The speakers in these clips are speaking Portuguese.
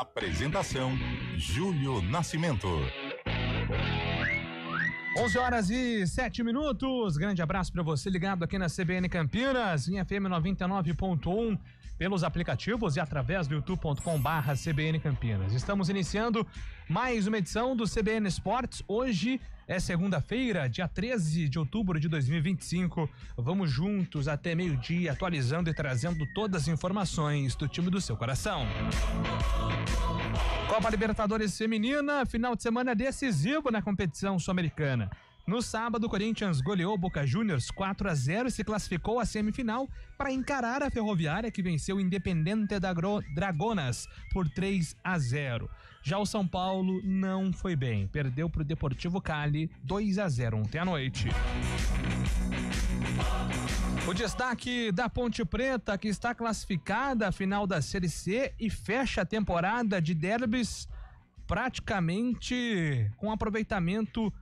Apresentação: Júlio Nascimento. 11h07. Grande abraço para você ligado aqui na CBN Campinas, em FM 99.1, pelos aplicativos e através do youtube.com/CBN Campinas. Estamos iniciando mais uma edição do CBN Esportes. Hoje é segunda-feira, dia 13 de outubro de 2025. Vamos juntos até meio-dia, atualizando e trazendo todas as informações do time do seu coração. Copa Libertadores Feminina, final de semana decisivo na competição sul-americana. No sábado, o Corinthians goleou Boca Juniors 4-0 e se classificou à semifinal para encarar a Ferroviária, que venceu o Independiente Dragonas por 3-0. Já o São Paulo não foi bem, perdeu para o Deportivo Cali 2-0 ontem à noite. O destaque da Ponte Preta, que está classificada à final da Série C e fecha a temporada de derbys praticamente com aproveitamento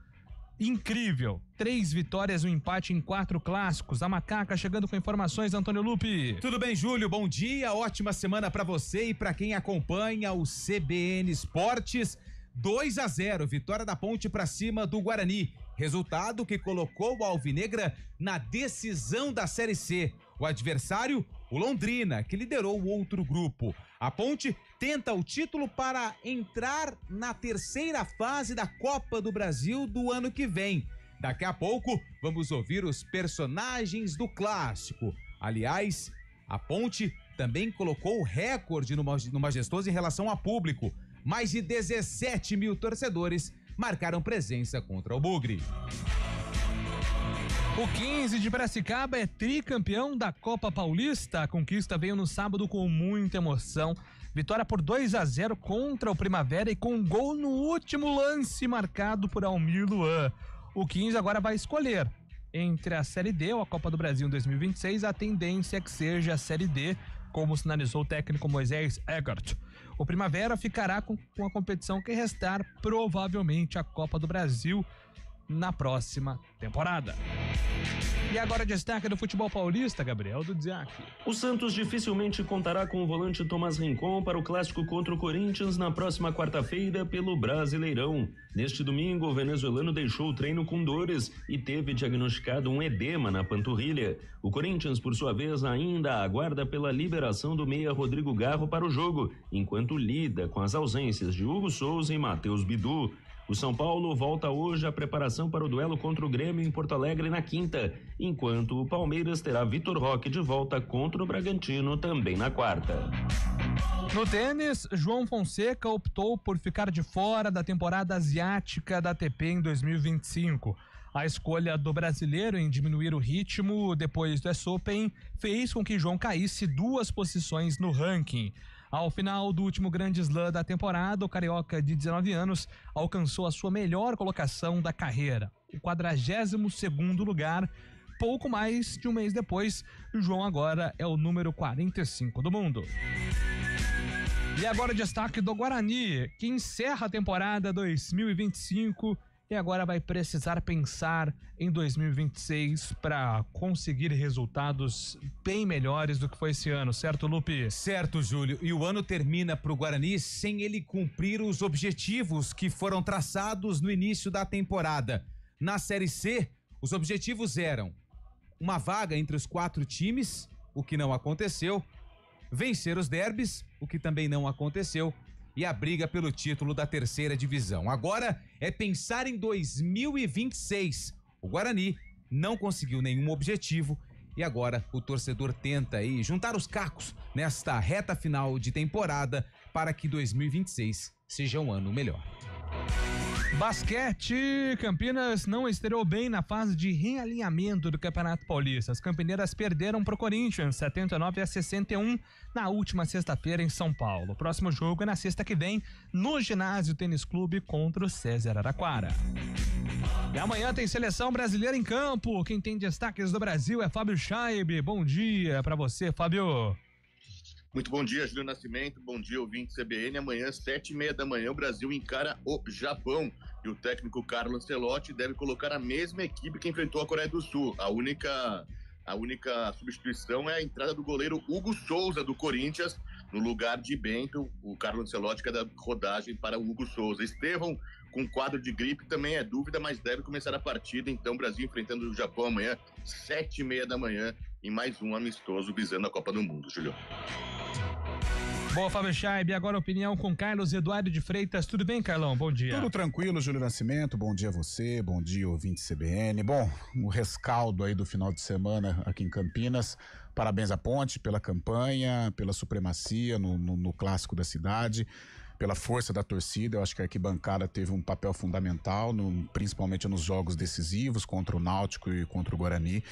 incrível. 3 vitórias, um empate em 4 clássicos. A Macaca chegando com informações, Antônio Lupi. Tudo bem, Júlio? Bom dia, ótima semana pra você e pra quem acompanha o CBN Esportes. 2-0, vitória da Ponte pra cima do Guarani. Resultado que colocou o Alvinegra na decisão da Série C. O adversário, o Londrina, que liderou o outro grupo. A Ponte tenta o título para entrar na terceira fase da Copa do Brasil do ano que vem. Daqui a pouco, vamos ouvir os personagens do clássico. Aliás, a Ponte também colocou o recorde no Majestoso em relação a público. Mais de 17 mil torcedores marcaram presença contra o Bugre. O 15 de Piracicaba é tricampeão da Copa Paulista. A conquista veio no sábado com muita emoção. Vitória por 2-0 contra o Primavera e com um gol no último lance marcado por Almir Luan. O 15 agora vai escolher entre a Série D ou a Copa do Brasil em 2026. A tendência é que seja a Série D, como sinalizou o técnico Moisés Egert. O Primavera ficará com a competição que restar, provavelmente a Copa do Brasil na próxima temporada. E agora destaque do futebol paulista, Gabriel Dudziak. O Santos dificilmente contará com o volante Tomás Rincon para o clássico contra o Corinthians na próxima quarta-feira pelo Brasileirão. Neste domingo, o venezuelano deixou o treino com dores e teve diagnosticado um edema na panturrilha. O Corinthians, por sua vez, ainda aguarda pela liberação do meia Rodrigo Garro para o jogo, enquanto lida com as ausências de Hugo Souza e Matheus Bidu. O São Paulo volta hoje à preparação para o duelo contra o Grêmio em Porto Alegre na quinta, enquanto o Palmeiras terá Vitor Roque de volta contra o Bragantino também na quarta. No tênis, João Fonseca optou por ficar de fora da temporada asiática da ATP em 2025. A escolha do brasileiro em diminuir o ritmo depois do US Open fez com que João caísse 2 posições no ranking. Ao final do último grande slam da temporada, o carioca de 19 anos alcançou a sua melhor colocação da carreira, o 42º lugar. Pouco mais de um mês depois, o João agora é o número 45 do mundo. E agora o destaque do Guarani, que encerra a temporada 2025 e agora vai precisar pensar em 2026 para conseguir resultados bem melhores do que foi esse ano, certo, Lupe? Certo, Júlio. E o ano termina para o Guarani sem ele cumprir os objetivos que foram traçados no início da temporada. Na Série C, os objetivos eram uma vaga entre os 4 times, o que não aconteceu, vencer os derbys, o que também não aconteceu, e a briga pelo título da terceira divisão. Agora é pensar em 2026. O Guarani não conseguiu nenhum objetivo e agora o torcedor tenta aí juntar os cacos nesta reta final de temporada para que 2026 seja um ano melhor. Basquete, Campinas não estreou bem na fase de realinhamento do Campeonato Paulista. As campineiras perderam para o Corinthians 79-61 na última sexta-feira em São Paulo. O próximo jogo é na sexta que vem no Ginásio Tênis Clube contra o César Araquara. E amanhã tem seleção brasileira em campo. Quem tem destaques do Brasil é Fábio Scheibe. Bom dia para você, Fábio. Muito bom dia, Júlio Nascimento, bom dia, ouvinte CBN. Amanhã, às 7h30 da manhã, o Brasil encara o Japão e o técnico Carlo Ancelotti deve colocar a mesma equipe que enfrentou a Coreia do Sul. A única substituição é a entrada do goleiro Hugo Souza, do Corinthians, No lugar de Bento, o Carlo Ancelotti quer dar rodagem para o Hugo Souza. Estevão, com quadro de gripe, também é dúvida, mas deve começar a partida. Então, o Brasil enfrentando o Japão amanhã, 7h30 da manhã, em mais um amistoso visando a Copa do Mundo, Júlio. Boa, Fábio Chaib. Agora opinião com Carlos Eduardo de Freitas. Tudo bem, Carlão? Bom dia. Tudo tranquilo, Júlio Nascimento. Bom dia a você, bom dia, ouvinte CBN. Bom, o rescaldo aí do final de semana aqui em Campinas. Parabéns à Ponte pela campanha, pela supremacia no clássico da cidade, pela força da torcida. Eu acho que a arquibancada teve um papel fundamental, principalmente nos jogos decisivos contra o Náutico e contra o Guarani.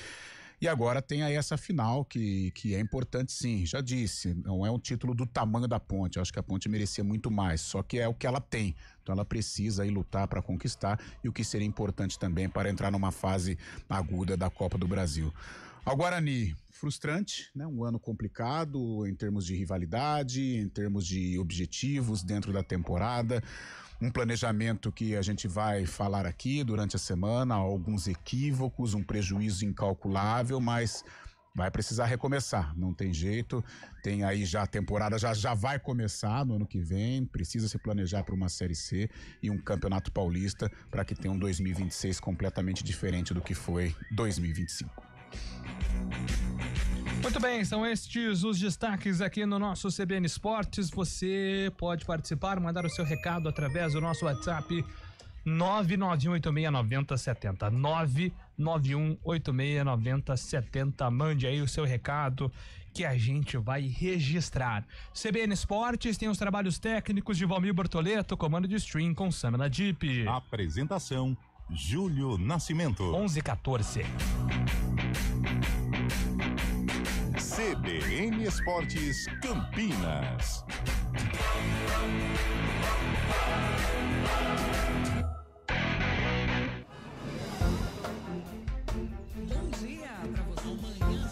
E agora tem aí essa final que é importante, sim. Já disse, não é um título do tamanho da Ponte. Eu acho que a Ponte merecia muito mais, só que é o que ela tem. Então ela precisa aí lutar para conquistar, e o que seria importante também para entrar numa fase aguda da Copa do Brasil. Ao Guarani, frustrante, né? Um ano complicado em termos de rivalidade, em termos de objetivos dentro da temporada. Um planejamento que a gente vai falar aqui durante a semana, alguns equívocos, um prejuízo incalculável, mas vai precisar recomeçar, não tem jeito. Tem aí já a temporada, já vai começar no ano que vem, precisa se planejar para uma Série C e um Campeonato Paulista para que tenha um 2026 completamente diferente do que foi 2025. Muito bem, são estes os destaques aqui no nosso CBN Esportes. Você pode participar, mandar o seu recado através do nosso WhatsApp 991869070. 991869070. Mande aí o seu recado que a gente vai registrar. CBN Esportes tem os trabalhos técnicos de Valmir Bortoleto, comando de stream com Samela Deep. Apresentação, Júlio Nascimento. 11:14. CBN Esportes Campinas. Bom dia para você. Amanhã,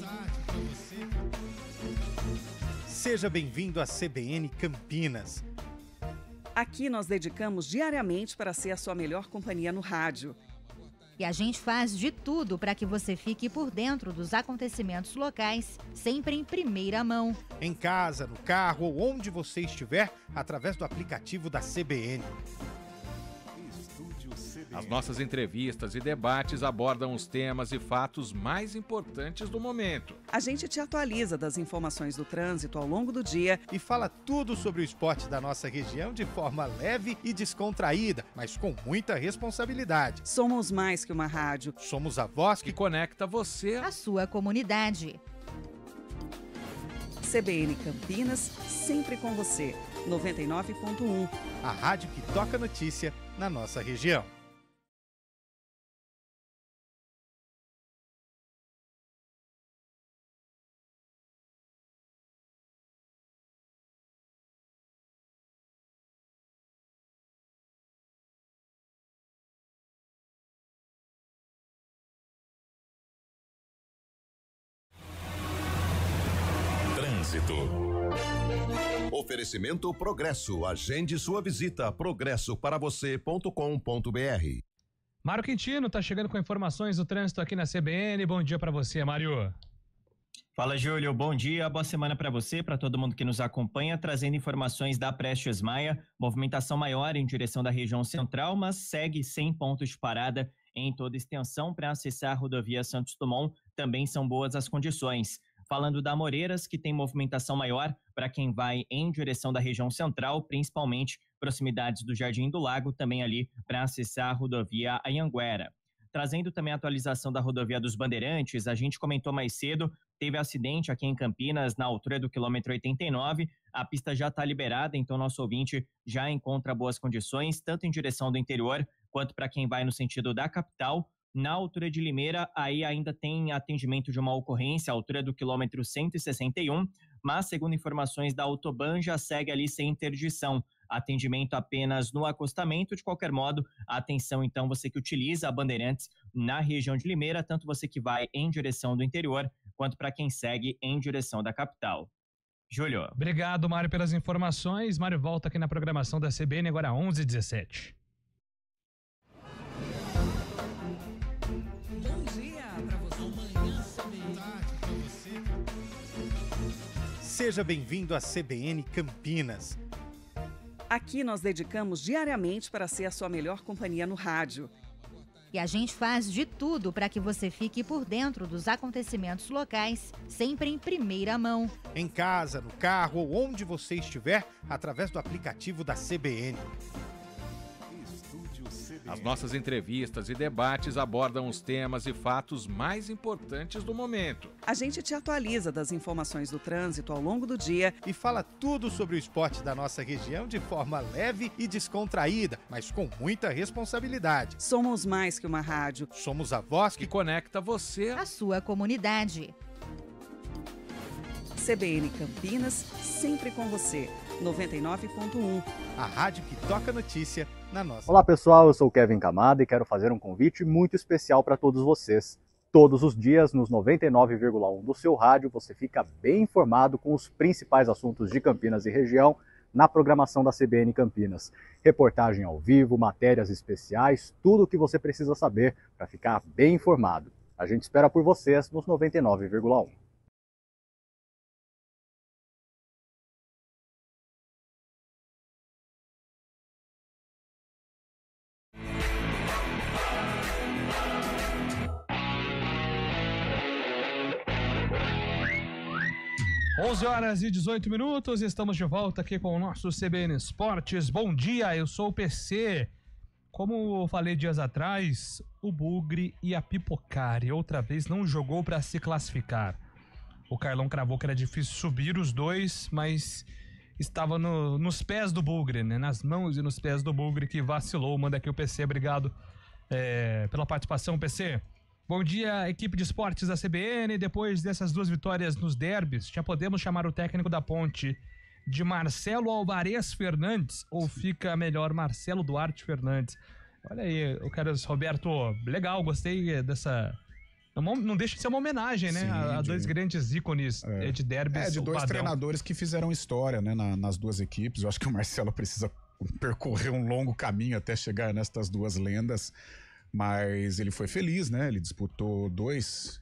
tarde para você. Seja bem-vindo à CBN Campinas. Aqui nós dedicamos diariamente para ser a sua melhor companhia no rádio. E a gente faz de tudo para que você fique por dentro dos acontecimentos locais, sempre em primeira mão. Em casa, no carro ou onde você estiver, através do aplicativo da CBN. As nossas entrevistas e debates abordam os temas e fatos mais importantes do momento. A gente te atualiza das informações do trânsito ao longo do dia e fala tudo sobre o esporte da nossa região de forma leve e descontraída, mas com muita responsabilidade. Somos mais que uma rádio. Somos a voz que conecta você à sua comunidade. CBN Campinas, sempre com você. 99.1. A rádio que toca notícia na nossa região. Oferecimento Progresso. Agende sua visita. progressoparavocê.com.br. Mário Quintino tá chegando com informações do trânsito aqui na CBN. Bom dia para você, Mário. Fala, Júlio. Bom dia, boa semana para você, para todo mundo que nos acompanha, trazendo informações da Prestes Maia. Movimentação maior em direção da região central, mas segue sem pontos de parada em toda extensão para acessar a rodovia Santos Dumont. Também são boas as condições. Falando da Amoreiras, que tem movimentação maior para quem vai em direção da região central, principalmente proximidades do Jardim do Lago, também ali para acessar a rodovia Anhanguera. Trazendo também a atualização da rodovia dos Bandeirantes, a gente comentou mais cedo, teve acidente aqui em Campinas, na altura do quilômetro 89, a pista já está liberada, então nosso ouvinte já encontra boas condições, tanto em direção do interior, quanto para quem vai no sentido da capital. Na altura de Limeira, aí ainda tem atendimento de uma ocorrência, à altura do quilômetro 161, mas segundo informações da Autoban, já segue ali sem interdição. Atendimento apenas no acostamento. De qualquer modo, atenção então, você que utiliza a Bandeirantes na região de Limeira, tanto você que vai em direção do interior, quanto para quem segue em direção da capital. Júlio. Obrigado, Mário, pelas informações. Mário volta aqui na programação da CBN agora 11h17. Seja bem-vindo à CBN Campinas. Aqui nós dedicamos diariamente para ser a sua melhor companhia no rádio. E a gente faz de tudo para que você fique por dentro dos acontecimentos locais, sempre em primeira mão. Em casa, no carro ou onde você estiver, através do aplicativo da CBN. As nossas entrevistas e debates abordam os temas e fatos mais importantes do momento. A gente te atualiza das informações do trânsito ao longo do dia e fala tudo sobre o esporte da nossa região de forma leve e descontraída, mas com muita responsabilidade. Somos mais que uma rádio. Somos a voz que conecta você à sua comunidade. CBN Campinas, sempre com você. 99.1. A rádio que toca notícia na nossa. Olá pessoal, eu sou o Kevin Camada e quero fazer um convite muito especial para todos vocês. Todos os dias, nos 99,1 do seu rádio, você fica bem informado com os principais assuntos de Campinas e região na programação da CBN Campinas. Reportagem ao vivo, matérias especiais, tudo o que você precisa saber para ficar bem informado. A gente espera por vocês nos 99,1. (11h18), estamos de volta aqui com o nosso CBN Esportes. Bom dia, eu sou o PC. Como eu falei dias atrás, o Bugre ia pipocar e outra vez não jogou para se classificar. O Carlão cravou que era difícil subir os dois, mas estava nos pés do Bugre, né? Nas mãos e nos pés do Bugre, que vacilou. Manda aqui o PC, obrigado pela participação, PC. Bom dia, equipe de esportes da CBN. Depois dessas duas vitórias nos derbys, já podemos chamar o técnico da Ponte de Marcelo Alvarez Fernandes ou fica melhor Marcelo Duarte Fernandes? Olha aí, o Carlos Roberto, legal, gostei dessa... Não deixa de ser uma homenagem, né? Sim, a dois grandes ícones de derbys. De dois treinadores que fizeram história, né, nas duas equipes. Eu acho que o Marcelo precisa percorrer um longo caminho até chegar nestas duas lendas. Mas ele foi feliz, né? Ele disputou dois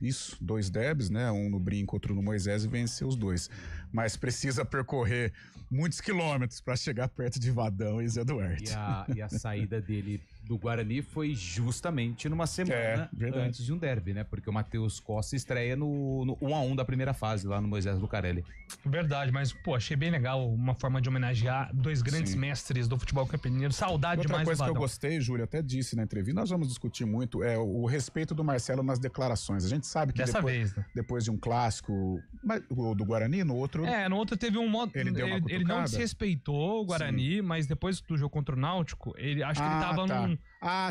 derbys, né? Um no Brinco, outro no Moisés e venceu os dois. Mas precisa percorrer muitos quilômetros para chegar perto de Vadão e Zé Duarte. E a saída dele do Guarani foi justamente numa semana antes de um derby, né? Porque o Matheus Costa estreia no 1-1 da primeira fase lá no Moisés Lucarelli. Verdade, mas pô, achei bem legal uma forma de homenagear dois grandes mestres do futebol campineiro. Saudade demais do Vadão. Outra coisa que eu gostei, Júlio, até disse na entrevista, nós vamos discutir muito, o respeito do Marcelo nas declarações. A gente sabe que depois de um clássico do Guarani, no outro... no outro teve um modo... Ele não desrespeitou o Guarani, mas depois do jogo contra o Náutico, acho que ele tava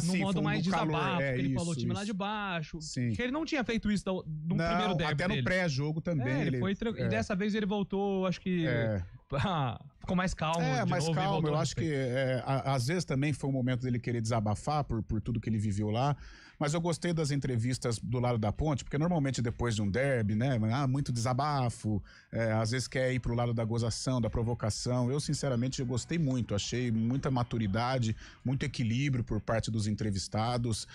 num modo mais desabafo, que ele falou o time lá de baixo, que ele não tinha feito isso no primeiro derby até dele. No pré-jogo também. E dessa vez ele voltou, acho que... ficou mais calmo. Mais calmo. Eu acho que às vezes também foi um momento dele querer desabafar por tudo que ele viveu lá. Mas eu gostei das entrevistas do lado da Ponte, porque normalmente depois de um derby, né, muito desabafo, às vezes quer ir pro lado da gozação, da provocação. Eu, sinceramente, gostei muito. Achei muita maturidade, muito equilíbrio por parte dos entrevistados,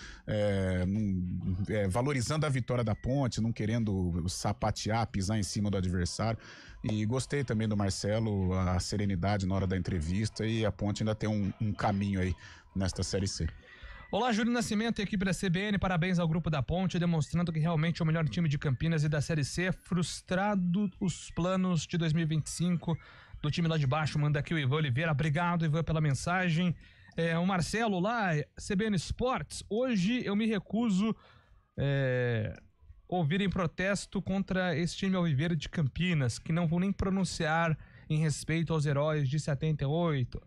valorizando a vitória da Ponte, não querendo sapatear, pisar em cima do adversário. E gostei também do Marcelo, a serenidade na hora da entrevista, e a Ponte ainda tem um caminho aí nesta Série C. Olá, Júlio Nascimento e equipe da CBN, parabéns ao Grupo da Ponte, demonstrando que realmente é o melhor time de Campinas e da Série C, frustrado os planos de 2025 do time lá de baixo. Manda aqui o Ivan Oliveira, obrigado, Ivan, pela mensagem. O Marcelo lá, CBN Sports, hoje eu me recuso ouvir em protesto contra esse time alviveiro de Campinas, que não vou nem pronunciar em respeito aos heróis de 78.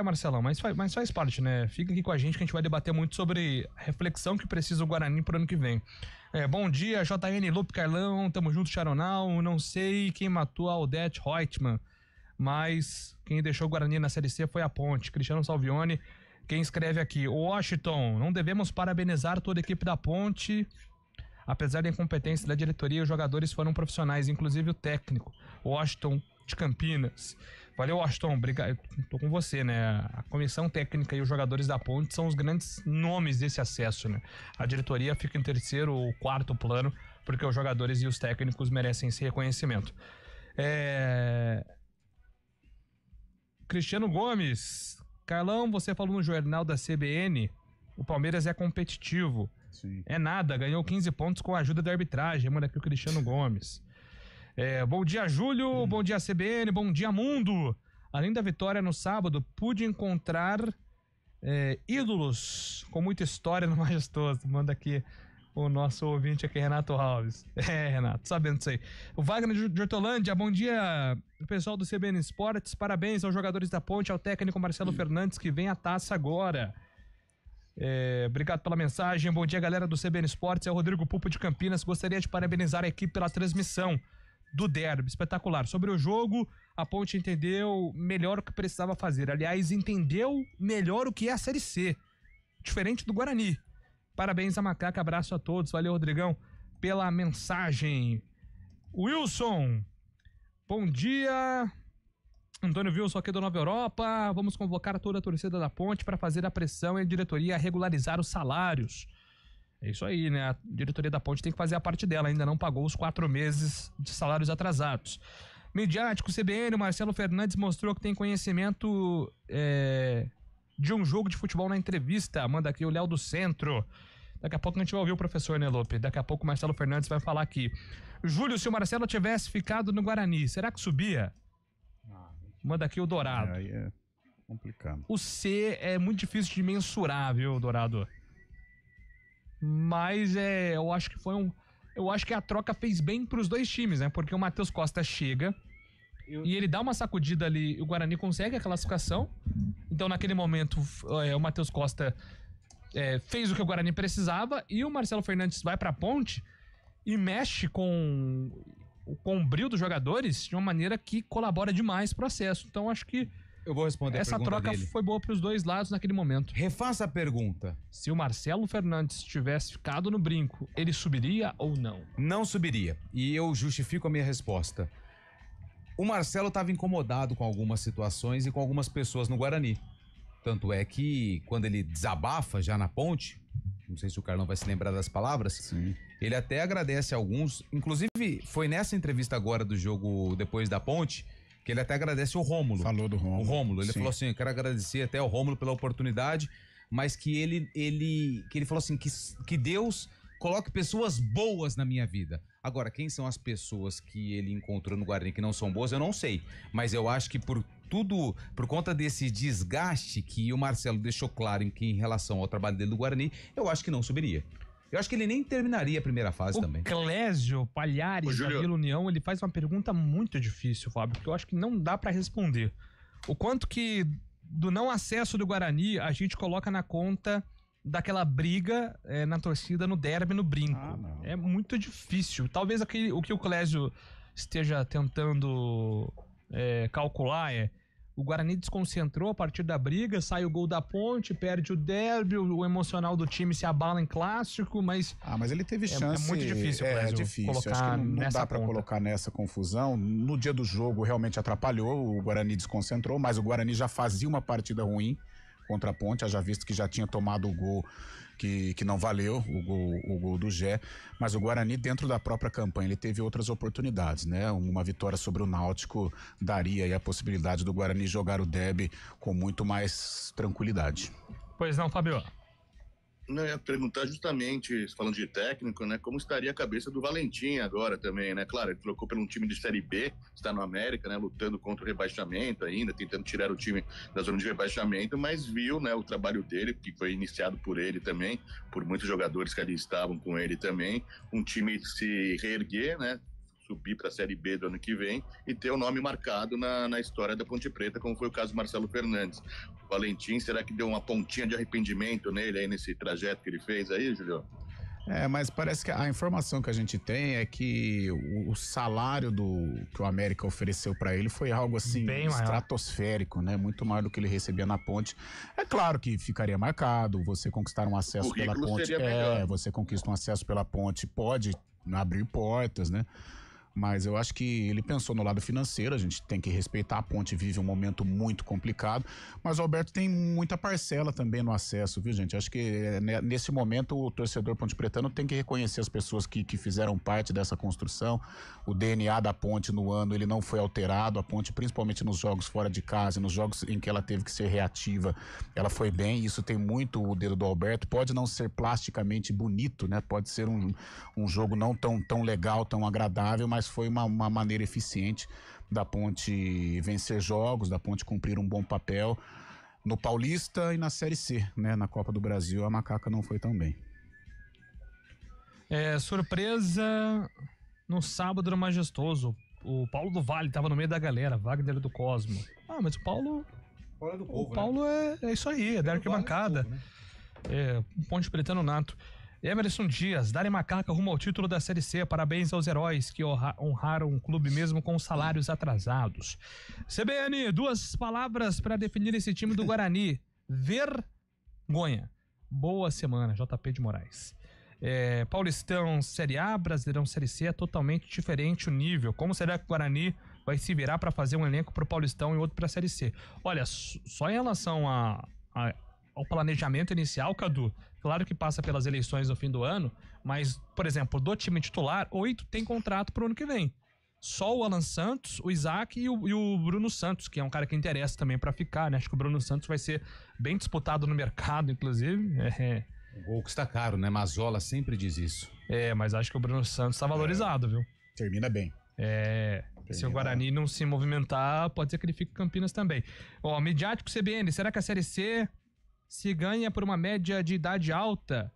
Marcelão, mas faz parte, né? Fica aqui com a gente que a gente vai debater muito sobre a reflexão que precisa o Guarani pro ano que vem. Bom dia, JN, Lupe, Carlão, tamo junto, Charonal. Não sei quem matou a Odete Reutemann, mas quem deixou o Guarani na Série C foi a Ponte. Cristiano Salvione, quem escreve aqui: Washington, não devemos parabenizar toda a equipe da Ponte. Apesar da incompetência da diretoria, os jogadores foram profissionais, inclusive o técnico, Washington de Campinas. Valeu, Washington, obrigado. Tô com você, né? A comissão técnica e os jogadores da Ponte são os grandes nomes desse acesso, né? A diretoria fica em terceiro ou quarto plano, porque os jogadores e os técnicos merecem esse reconhecimento. Cristiano Gomes. Carlão, você falou no jornal da CBN, o Palmeiras é competitivo. Sim. É nada, ganhou 15 pontos com a ajuda da arbitragem. Manda aqui o Cristiano Gomes. Bom dia, Júlio. Bom dia, CBN. Bom dia, mundo. Além da vitória no sábado, pude encontrar ídolos com muita história no Majestoso. Manda aqui o nosso ouvinte aqui, Renato Alves. Renato, sabendo disso aí. O Wagner de Hortolândia, bom dia, pessoal do CBN Esportes. Parabéns aos jogadores da Ponte, ao técnico Marcelo Fernandes, que vem a taça agora. Obrigado pela mensagem. Bom dia, galera do CBN Esportes. É o Rodrigo Pupo de Campinas. Gostaria de parabenizar a equipe pela transmissão do derby. Espetacular. Sobre o jogo, a Ponte entendeu melhor o que precisava fazer. Aliás, entendeu melhor o que é a Série C. Diferente do Guarani. Parabéns a Macaca, abraço a todos. Valeu, Rodrigão, pela mensagem. Wilson, bom dia. Antônio Wilson aqui do Nova Europa. Vamos convocar toda a torcida da Ponte para fazer a pressão e a diretoria a regularizar os salários. É isso aí, né? A diretoria da Ponte tem que fazer a parte dela. Ainda não pagou os 4 meses de salários atrasados. Midiático CBN, o Marcelo Fernandes mostrou que tem conhecimento de um jogo de futebol na entrevista. Manda aqui o Léo do Centro. Daqui a pouco a gente vai ouvir o professor, né, Lope? Daqui a pouco o Marcelo Fernandes vai falar aqui. Júlio, se o Marcelo tivesse ficado no Guarani, será que subia? Manda aqui o Dourado. Aí é complicado. O C é muito difícil de mensurar, viu, Dourado? Mas eu acho que eu acho que a troca fez bem pros dois times, né? Porque o Matheus Costa chega e ele dá uma sacudida ali, o Guarani consegue a classificação. Então, naquele momento, o Matheus Costa fez o que o Guarani precisava e o Marcelo Fernandes vai pra Ponte e mexe com o brilho dos jogadores de uma maneira que colabora demais pro processo. Então, acho que eu vou responder essa a pergunta troca dele. foi boa pros dois lados naquele momento. Refaça a pergunta. Se o Marcelo Fernandes tivesse ficado no brinco, ele subiria ou não? Não subiria. E eu justifico a minha resposta. O Marcelo estava incomodado com algumas situações e com algumas pessoas no Guarani. Tanto é que quando ele desabafa já na Ponte, não sei se o Carlão vai se lembrar das palavras, sim, ele até agradece a alguns, inclusive foi nessa entrevista agora do jogo depois da Ponte, que ele até agradece o Rômulo. Falou do Rômulo. O Rômulo, ele sim, falou assim, eu quero agradecer até o Rômulo pela oportunidade, mas que ele falou assim, que Deus coloque pessoas boas na minha vida. Agora, quem são as pessoas que ele encontrou no Guarani que não são boas, eu não sei. Mas eu acho que por conta desse desgaste que o Marcelo deixou claro em relação ao trabalho dele no Guarani, eu acho que não subiria. Eu acho que ele nem terminaria a primeira fase também. O Clésio Palhares, da Vila União, ele faz uma pergunta muito difícil, Fábio, porque eu acho que não dá pra responder. O quanto que do não acesso do Guarani a gente coloca na conta daquela briga na torcida no derby, no brinco. É muito difícil. Talvez o que o Clésio esteja tentando calcular o Guarani desconcentrou a partir da briga, sai o gol da Ponte, perde o derby, o emocional do time se abala em clássico, mas... mas ele teve chance... É muito difícil, Clésio, difícil. Acho que não dá pra colocar nessa confusão. No dia do jogo realmente atrapalhou, o Guarani desconcentrou, mas o Guarani já fazia uma partida ruim contra a Ponte, já visto que já tinha tomado o gol que não valeu, o gol do Gé, mas o Guarani dentro da própria campanha, ele teve outras oportunidades, né? Uma vitória sobre o Náutico daria aí a possibilidade do Guarani jogar o derby com muito mais tranquilidade. Pois não, Fabio? Não, eu ia perguntar justamente, falando de técnico, né, como estaria a cabeça do Valentim agora também, né? Claro, ele trocou por um time de Série B, está no América, né, lutando contra o rebaixamento ainda, tentando tirar o time da zona de rebaixamento, mas viu, né, o trabalho dele, que foi iniciado por ele também, por muitos jogadores que ali estavam com ele também, um time se reerguer, né, subir para a Série B do ano que vem e ter o nome marcado na história da Ponte Preta, como foi o caso do Marcelo Fernandes. O Valentim, será que deu uma pontinha de arrependimento nele aí nesse trajeto que ele fez aí, Julio? Mas parece que a informação que a gente tem é que o salário que o América ofereceu para ele foi algo assim bem estratosférico, né? Muito maior do que ele recebia na Ponte. É claro que ficaria marcado, você conquistar um acesso pela Ponte. Você conquista um acesso pela Ponte, pode abrir portas, né? Mas eu acho que ele pensou no lado financeiro, a gente tem que respeitar, a Ponte vive um momento muito complicado, mas o Alberto tem muita parcela também no acesso, viu, gente? Acho que nesse momento o torcedor pontepretano tem que reconhecer as pessoas que fizeram parte dessa construção. O DNA da Ponte no ano, ele não foi alterado, a Ponte, principalmente nos jogos fora de casa, nos jogos em que ela teve que ser reativa, ela foi bem, isso tem muito o dedo do Alberto, pode não ser plasticamente bonito, né? Pode ser um jogo não tão legal, tão agradável, mas foi uma maneira eficiente da Ponte vencer jogos, da Ponte cumprir um bom papel no Paulista e na Série C, né? Na Copa do Brasil a Macaca não foi tão bem. Surpresa no sábado no Majestoso, o Paulo do Vale estava no meio da galera, Wagner do Cosmo. Mas o Paulo é do povo, o Paulo, né? é isso aí, é da arquibancada, um pontepretano nato. Emerson Dias, Dali Macaca rumo ao título da Série C. Parabéns aos heróis que honraram o clube mesmo com salários atrasados. CBN, 2 palavras para definir esse time do Guarani. Vergonha. Boa semana, JP de Moraes. Paulistão Série A, Brasileirão Série C, é totalmente diferente o nível. Como será que o Guarani vai se virar para fazer um elenco pro Paulistão e outro pra Série C? Olha, só em relação ao planejamento inicial, Cadu, claro que passa pelas eleições no fim do ano, mas, por exemplo, do time titular, 8 tem contrato pro ano que vem. Só o Alan Santos, o Isaac e o Bruno Santos, que é um cara que interessa também pra ficar, né? Acho que o Bruno Santos vai ser bem disputado no mercado, inclusive. O gol custa caro, né? Mazola sempre diz isso. Mas acho que o Bruno Santos tá valorizado, viu? Termina bem. Se o Guarani não se movimentar, pode ser que ele fique em Campinas também. Midiático CBN, será que a Série C se ganha por uma média de idade alta?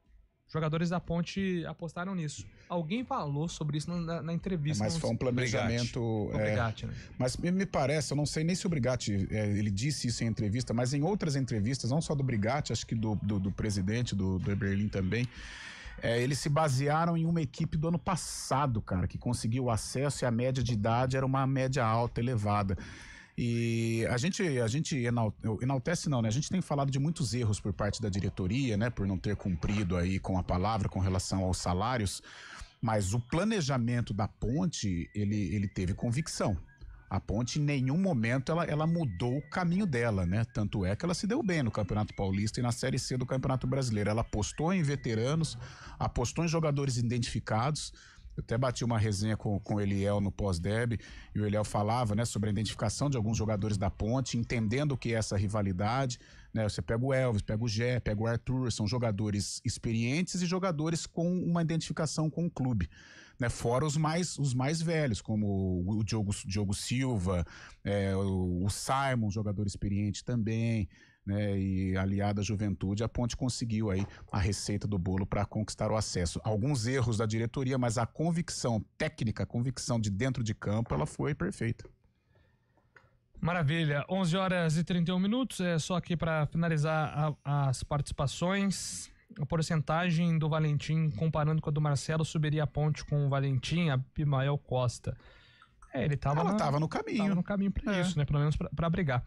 Jogadores da Ponte apostaram nisso. Alguém falou sobre isso na entrevista. Mas foi um planejamento... Brigatti, né? Mas me parece, eu não sei nem se o Brigatti, ele disse isso em entrevista, mas em outras entrevistas, não só do Brigatti, acho que do presidente, do Eberlin também, eles se basearam em uma equipe do ano passado, cara, que conseguiu acesso e a média de idade era uma média alta, elevada. E a gente enaltece não, né? A gente tem falado de muitos erros por parte da diretoria, né? Por não ter cumprido aí com a palavra com relação aos salários, mas o planejamento da Ponte, ele teve convicção. A Ponte em nenhum momento ela mudou o caminho dela, né? Tanto é que ela se deu bem no Campeonato Paulista e na Série C do Campeonato Brasileiro. Ela apostou em veteranos, apostou em jogadores identificados. Eu até bati uma resenha com o Eliel no pós-derby, e o Eliel falava, né, sobre a identificação de alguns jogadores da Ponte, entendendo o que é essa rivalidade, né? Você pega o Elvis, pega o Gé, pega o Arthur, são jogadores experientes e jogadores com uma identificação com o clube, né? Fora os mais velhos, como o Diogo Silva, o Simon, jogador experiente também, né, e aliada à juventude, a Ponte conseguiu aí a receita do bolo para conquistar o acesso. Alguns erros da diretoria, mas a convicção técnica, a convicção de dentro de campo, ela foi perfeita. Maravilha, 11h31, só aqui para finalizar as participações. A porcentagem do Valentim, comparando com a do Marcelo, subiria a Ponte com o Valentim, a Pimael Costa. Ele tava no caminho. Tava no caminho para isso, né, pelo menos para brigar.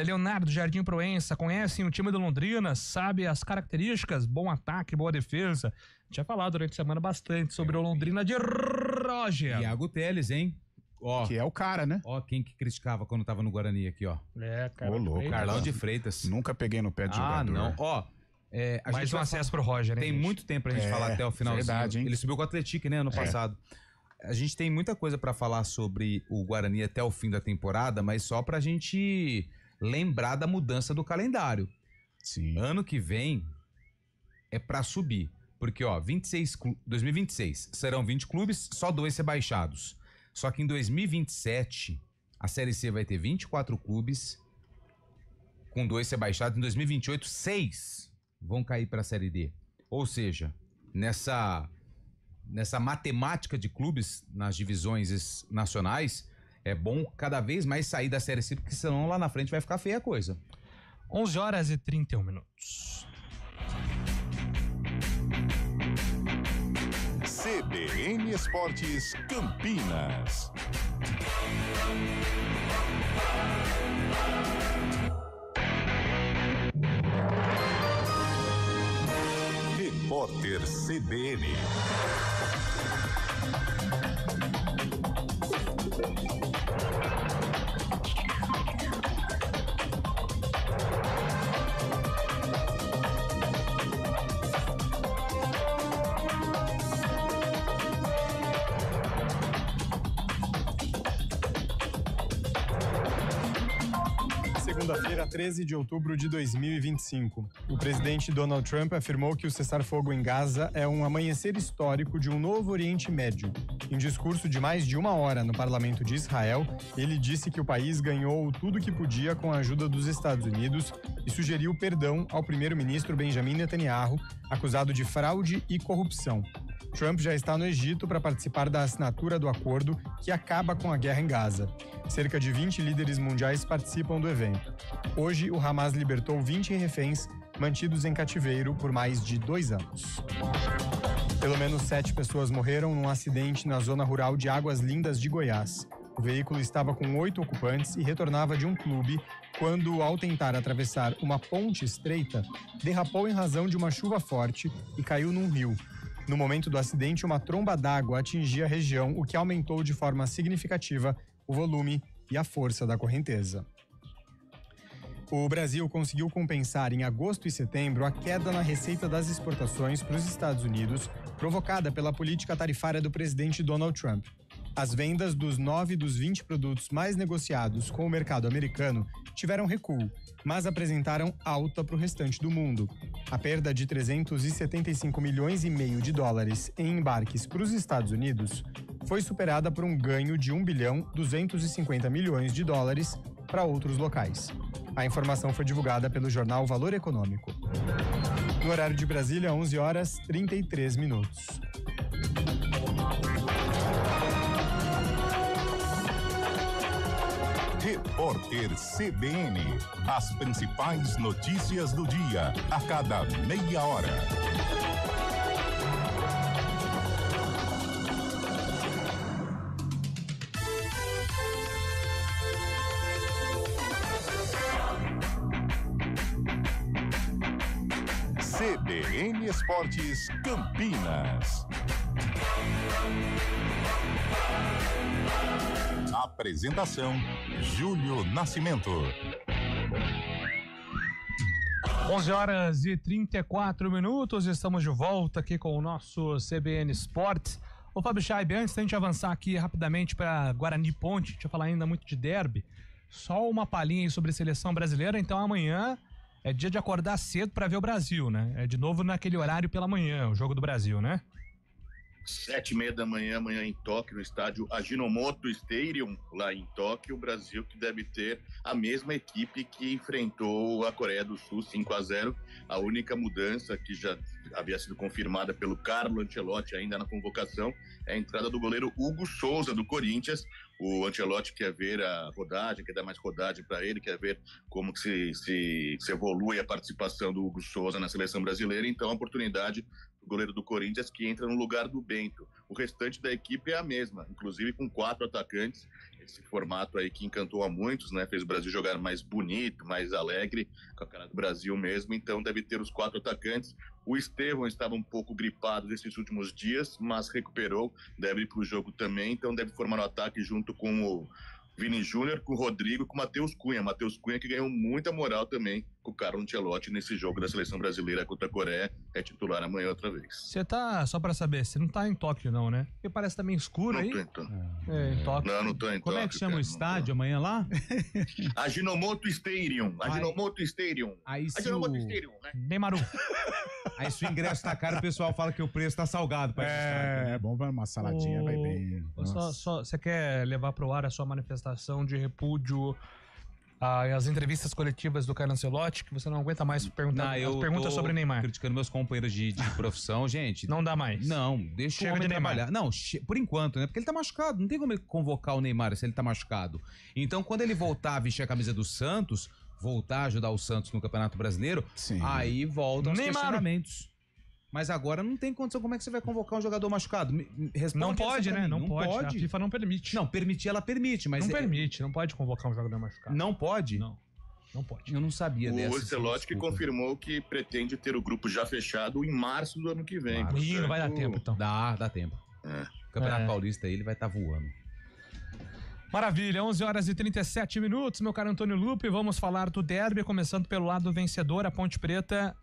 Leonardo, Jardim Proença, conhecem o time do Londrina, sabe as características, bom ataque, boa defesa. Tinha falado durante a semana bastante sobre o Londrina de Roger. Iago Teles, hein? Que é o cara, né? Quem que criticava quando tava no Guarani aqui, ó. Carlão de Freitas. Nunca peguei no pé de jogador. Não. Mais um acesso pro Roger, hein? Tem muito tempo pra gente falar até o finalzinho. Verdade, hein? Ele subiu com o Atlético, né, ano passado. A gente tem muita coisa pra falar sobre o Guarani até o fim da temporada, mas só pra gente lembrar da mudança do calendário. Sim. Ano que vem é pra subir. Porque, 2026 serão 20 clubes, só 2 rebaixados. Só que em 2027, a Série C vai ter 24 clubes, com 2 rebaixados. Em 2028, 6 vão cair pra Série D. Ou seja, nessa matemática de clubes nas divisões nacionais, é bom cada vez mais sair da Série C, porque senão lá na frente vai ficar feia a coisa. 11h31. CBN Esportes Campinas. Repórter CBN. Segunda-feira, 13 de outubro de 2025. O presidente Donald Trump afirmou que o cessar-fogo em Gaza é um amanhecer histórico de um novo Oriente Médio. Em discurso de mais de 1 hora no parlamento de Israel, ele disse que o país ganhou tudo que podia com a ajuda dos Estados Unidos e sugeriu perdão ao primeiro-ministro Benjamin Netanyahu, acusado de fraude e corrupção. Trump já está no Egito para participar da assinatura do acordo que acaba com a guerra em Gaza. Cerca de 20 líderes mundiais participam do evento. Hoje, o Hamas libertou 20 reféns mantidos em cativeiro por mais de 2 anos. Pelo menos 7 pessoas morreram num acidente na zona rural de Águas Lindas de Goiás. O veículo estava com 8 ocupantes e retornava de um clube quando, ao tentar atravessar uma ponte estreita, derrapou em razão de uma chuva forte e caiu num rio. No momento do acidente, uma tromba d'água atingia a região, o que aumentou de forma significativa o volume e a força da correnteza. O Brasil conseguiu compensar em agosto e setembro a queda na receita das exportações para os Estados Unidos, provocada pela política tarifária do presidente Donald Trump. As vendas dos 9 dos 20 produtos mais negociados com o mercado americano tiveram recuo, mas apresentaram alta para o restante do mundo. A perda de 375 milhões e meio de dólares em embarques para os Estados Unidos foi superada por um ganho de 1 bilhão 250 milhões de dólares para outros locais. A informação foi divulgada pelo jornal Valor Econômico. No horário de Brasília, 11 horas 33 minutos. Repórter CBN. As principais notícias do dia, a cada meia hora. CBN Esportes Campinas. Apresentação: Júlio Nascimento. 11 horas e 34 minutos, estamos de volta aqui com o nosso CBN Esportes. Ô Fábio Chaib, antes da gente avançar aqui rapidamente para Guarani Ponte, a gente vai falar ainda muito de derby, só uma palhinha aí sobre a seleção brasileira. Então amanhã é dia de acordar cedo para ver o Brasil, né? É de novo naquele horário pela manhã, o jogo do Brasil, né? 7h30 da manhã, amanhã em Tóquio, no estádio Ajinomoto Stadium, lá em Tóquio, o Brasil que deve ter a mesma equipe que enfrentou a Coreia do Sul 5-0. A única mudança que já havia sido confirmada pelo Carlo Ancelotti ainda na convocação é a entrada do goleiro Hugo Souza, do Corinthians. O Ancelotti quer ver a rodagem, quer dar mais rodagem para ele, quer ver como que se evolui a participação do Hugo Souza na seleção brasileira. Então, a oportunidade do goleiro do Corinthians que entra no lugar do Bento. O restante da equipe é a mesma, inclusive com 4 atacantes. Esse formato aí que encantou a muitos, né? Fez o Brasil jogar mais bonito, mais alegre, com a cara do Brasil mesmo. Então, deve ter os 4 atacantes. O Estevão estava um pouco gripado nesses últimos dias, mas recuperou, deve ir para o jogo também, então deve formar o ataque junto com o Vini Júnior, com o Rodrigo, com o Matheus Cunha. Matheus Cunha que ganhou muita moral também com o Carlo Ancelotti nesse jogo da seleção brasileira contra a Coreia, é titular amanhã outra vez. Você tá, só pra saber, você não tá em Tóquio não, né? Porque parece também escuro aí. Não tô em Tóquio. Em Tóquio. Não tô em Tóquio. Como é que chama o estádio amanhã lá? Ajinomoto Stadium. Ajinomoto Stadium. Ajinomoto Stadium, né? Neymaru. Aí se o ingresso tá caro, o pessoal fala que o preço tá salgado. É bom, uma saladinha vai bem. Você quer levar pro ar a sua manifestação de repúdio às entrevistas coletivas do Carlo Ancelotti, que você não aguenta mais perguntar perguntas sobre Neymar? Criticando meus companheiros de profissão, gente. Não dá mais. Não, deixa o homem trabalhar. Não, por enquanto, né? Porque ele tá machucado. Não tem como ele convocar o Neymar se ele tá machucado. Então, quando ele voltar a vestir a camisa do Santos, voltar a ajudar o Santos no Campeonato Brasileiro, aí voltam os questionamentos. Mas agora não tem condição. Como é que você vai convocar um jogador machucado? Não pode, né? Não pode. A FIFA não permite. Não, permitir ela permite, mas... Não permite, não pode convocar um jogador machucado. Não pode? Não pode. Eu não sabia dessa. O Ancelotti que confirmou que pretende ter o grupo já fechado em março do ano que vem. Não vai dar tempo, então. Dá tempo. O Campeonato Paulista aí, ele vai estar voando. Maravilha, 11 horas e 37 minutos, meu caro Antônio Lupe. Vamos falar do derby, começando pelo lado vencedor, a Ponte Preta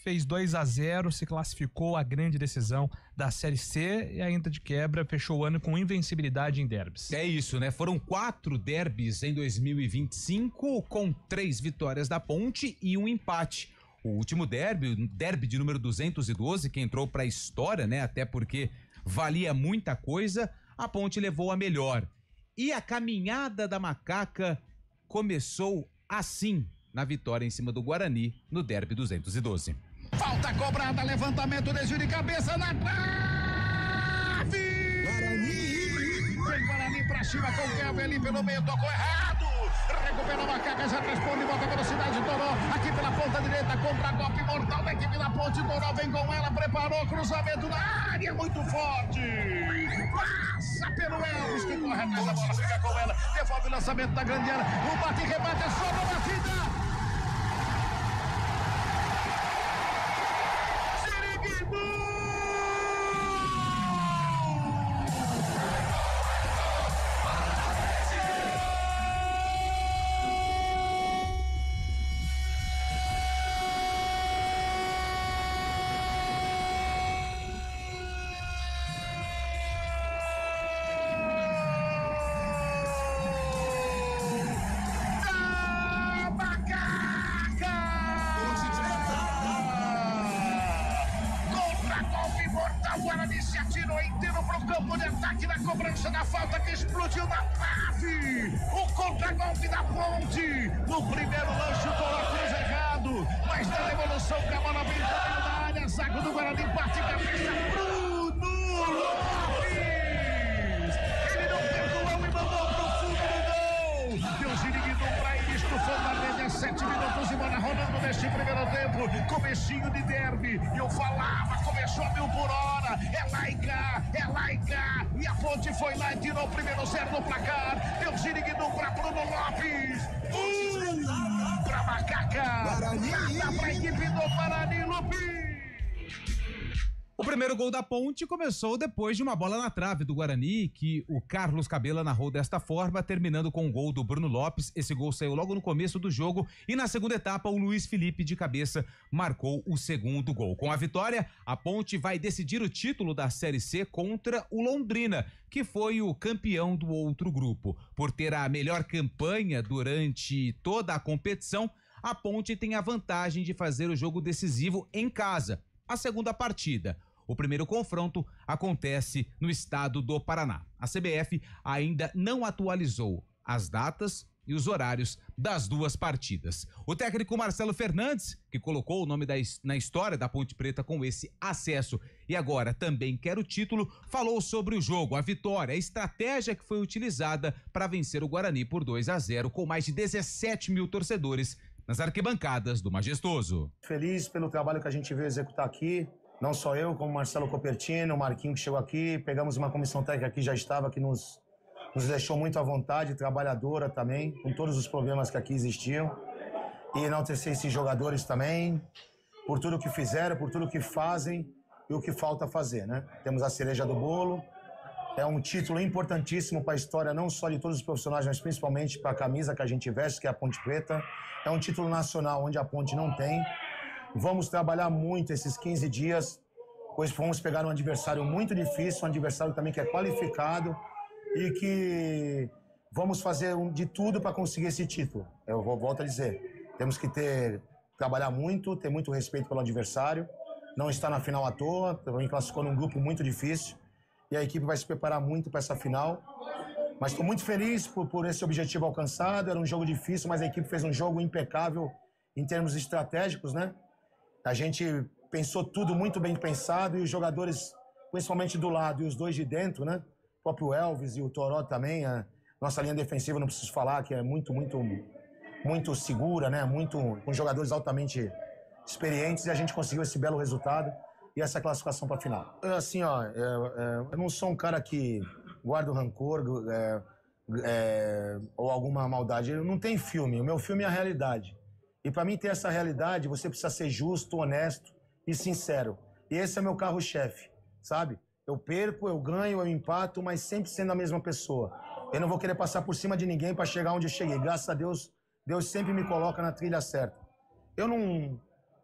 fez 2-0, se classificou à grande decisão da Série C e ainda de quebra fechou o ano com invencibilidade em derbys. É isso, né? Foram 4 derbys em 2025, com 3 vitórias da Ponte e um empate. O último derby de número 212, que entrou pra história, né? Até porque valia muita coisa, a Ponte levou a melhor. E a caminhada da Macaca começou assim, na vitória em cima do Guarani, no derby 212. Falta cobrada, levantamento, desvio de cabeça na trave! Guarani! Vem Guarani pra cima com o Kelvin ali pelo meio, tocou errado! Recupera a Macaca, já responde, bota a velocidade, Toró, aqui pela ponta direita, contra-golpe mortal da equipe da Ponte, Toró vem com ela, preparou, cruzamento na área, muito forte! Passa pelo Elvis, que corre atrás da bola, fica com ela, devolve o lançamento da grande área, o bate e rebate, sobra a batida! Da falta que explodiu na trave, o contra-golpe da Ponte, no primeiro lance o Toró cruza errado, mas na devolução com a bola vem da área, zaga do Guarani, bate cabeça, Bruno Lopes, ele não perdoou e mandou pro fundo do gol, deu Giriguidum pra ele, estufou na rede, 7 minutos e bola rolando neste primeiro tempo, comecinho de derby, eu falava, começou a 1000 por hora, é lá e cá, e a Ponte foi lá e tirou o primeiro 0 no placar, deu Giriguidum pra Bruno Lopes, pra Macaca, nada pra equipe do Guarani, Lopes. O primeiro gol da Ponte começou depois de uma bola na trave do Guarani, que o Carlos Cabela narrou desta forma, terminando com o gol do Bruno Lopes. Esse gol saiu logo no começo do jogo e na segunda etapa o Luiz Felipe de cabeça marcou o segundo gol. Com a vitória, a Ponte vai decidir o título da Série C contra o Londrina, que foi o campeão do outro grupo. Por ter a melhor campanha durante toda a competição, a Ponte tem a vantagem de fazer o jogo decisivo em casa. A segunda partida. O primeiro confronto acontece no estado do Paraná. A CBF ainda não atualizou as datas e os horários das duas partidas. O técnico Marcelo Fernandes, que colocou o nome na história da Ponte Preta com esse acesso e agora também quer o título, falou sobre o jogo, a vitória, a estratégia que foi utilizada para vencer o Guarani por 2-0 com mais de 17 mil torcedores nas arquibancadas do Majestoso. Feliz pelo trabalho que a gente veio executar aqui. Não só eu, como Marcelo Copertino, o Marquinho que chegou aqui, pegamos uma comissão técnica que já estava, que nos deixou muito à vontade, trabalhadora também, com todos os problemas que aqui existiam. E enaltecer esses jogadores também, por tudo que fizeram, por tudo que fazem e o que falta fazer, né? Temos a cereja do bolo, é um título importantíssimo para a história, não só de todos os profissionais, mas principalmente para a camisa que a gente veste, que é a Ponte Preta. É um título nacional, onde a Ponte não tem. Vamos trabalhar muito esses 15 dias, pois vamos pegar um adversário muito difícil, um adversário também que é qualificado e que vamos fazer de tudo para conseguir esse título. Eu volto a dizer, temos que trabalhar muito, ter muito respeito pelo adversário, não estar na final à toa, também classificou num grupo muito difícil e a equipe vai se preparar muito para essa final. Mas estou muito feliz por esse objetivo alcançado, era um jogo difícil, mas a equipe fez um jogo impecável em termos estratégicos, né? A gente pensou tudo muito bem pensado e os jogadores, principalmente do lado e os dois de dentro, né? O próprio Elvis e o Toró também, a nossa linha defensiva, não preciso falar, que é muito segura, né? Com jogadores altamente experientes e a gente conseguiu esse belo resultado e essa classificação para a final. Assim, eu não sou um cara que guarda o rancor ou alguma maldade. Não tem filme, o meu filme é a realidade. E para mim ter essa realidade, você precisa ser justo, honesto e sincero. E esse é meu carro-chefe, sabe? Eu perco, eu ganho, eu empato, mas sempre sendo a mesma pessoa. Eu não vou querer passar por cima de ninguém para chegar onde eu cheguei. Graças a Deus, Deus sempre me coloca na trilha certa. Eu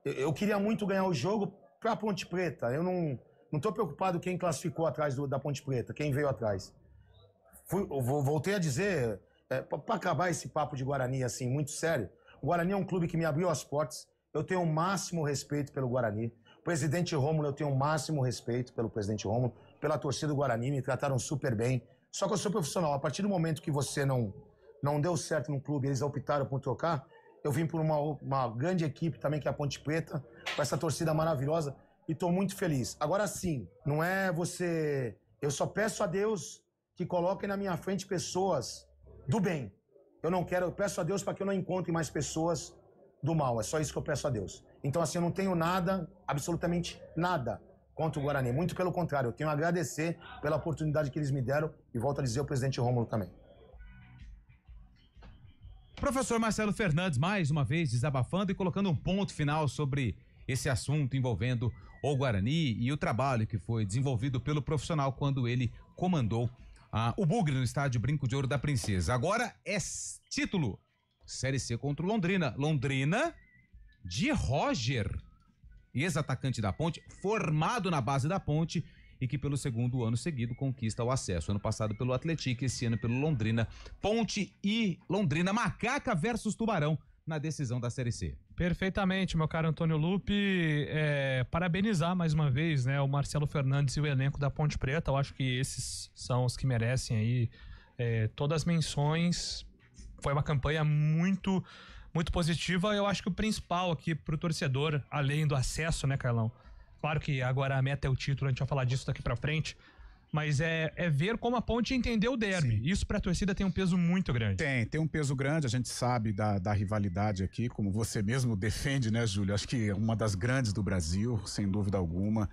Eu queria muito ganhar o jogo para a Ponte Preta. Eu não estou preocupado quem classificou atrás da Ponte Preta, quem veio atrás. Voltei a dizer, para acabar esse papo de Guarani assim, muito sério, o Guarani é um clube que me abriu as portas. Eu tenho o máximo respeito pelo Guarani. O presidente Rômulo, eu tenho o máximo respeito pelo presidente Rômulo, pela torcida do Guarani, me trataram super bem. Só que eu sou profissional. A partir do momento que você não deu certo no clube, eles optaram por trocar, eu vim por uma grande equipe também, que é a Ponte Preta, com essa torcida maravilhosa, e estou muito feliz. Agora sim, não é você... Eu só peço a Deus que coloque na minha frente pessoas do bem. Eu peço a Deus para que eu não encontre mais pessoas do mal. É só isso que eu peço a Deus. Então, assim, eu não tenho nada, absolutamente nada, contra o Guarani. Muito pelo contrário, eu tenho a agradecer pela oportunidade que eles me deram e volto a dizer ao presidente Rômulo também. Professor Marcelo Fernandes, mais uma vez, desabafando e colocando um ponto final sobre esse assunto envolvendo o Guarani e o trabalho que foi desenvolvido pelo profissional quando ele comandou o Bugre no estádio Brinco de Ouro da Princesa. Agora é título, Série C contra o Londrina. Londrina de Roger, ex-atacante da Ponte, formado na base da Ponte e que pelo segundo ano seguido conquista o acesso. Ano passado pelo Atlético, esse ano pelo Londrina. Ponte e Londrina, Macaca versus Tubarão na decisão da Série C. Perfeitamente, meu caro Antônio Lupe. Parabenizar mais uma vez, né, o Marcelo Fernandes e o elenco da Ponte Preta. Eu acho que esses são os que merecem aí todas as menções. Foi uma campanha muito, muito positiva. Eu acho que o principal aqui pro torcedor, além do acesso, né, Carlão? Claro que agora a meta é o título, a gente vai falar disso daqui pra frente. Mas é ver como a Ponte entendeu o derby. Sim. Isso pra torcida tem um peso muito grande. Tem um peso grande, a gente sabe da rivalidade aqui, como você mesmo defende, né, Júlio? Acho que é uma das grandes do Brasil, sem dúvida alguma.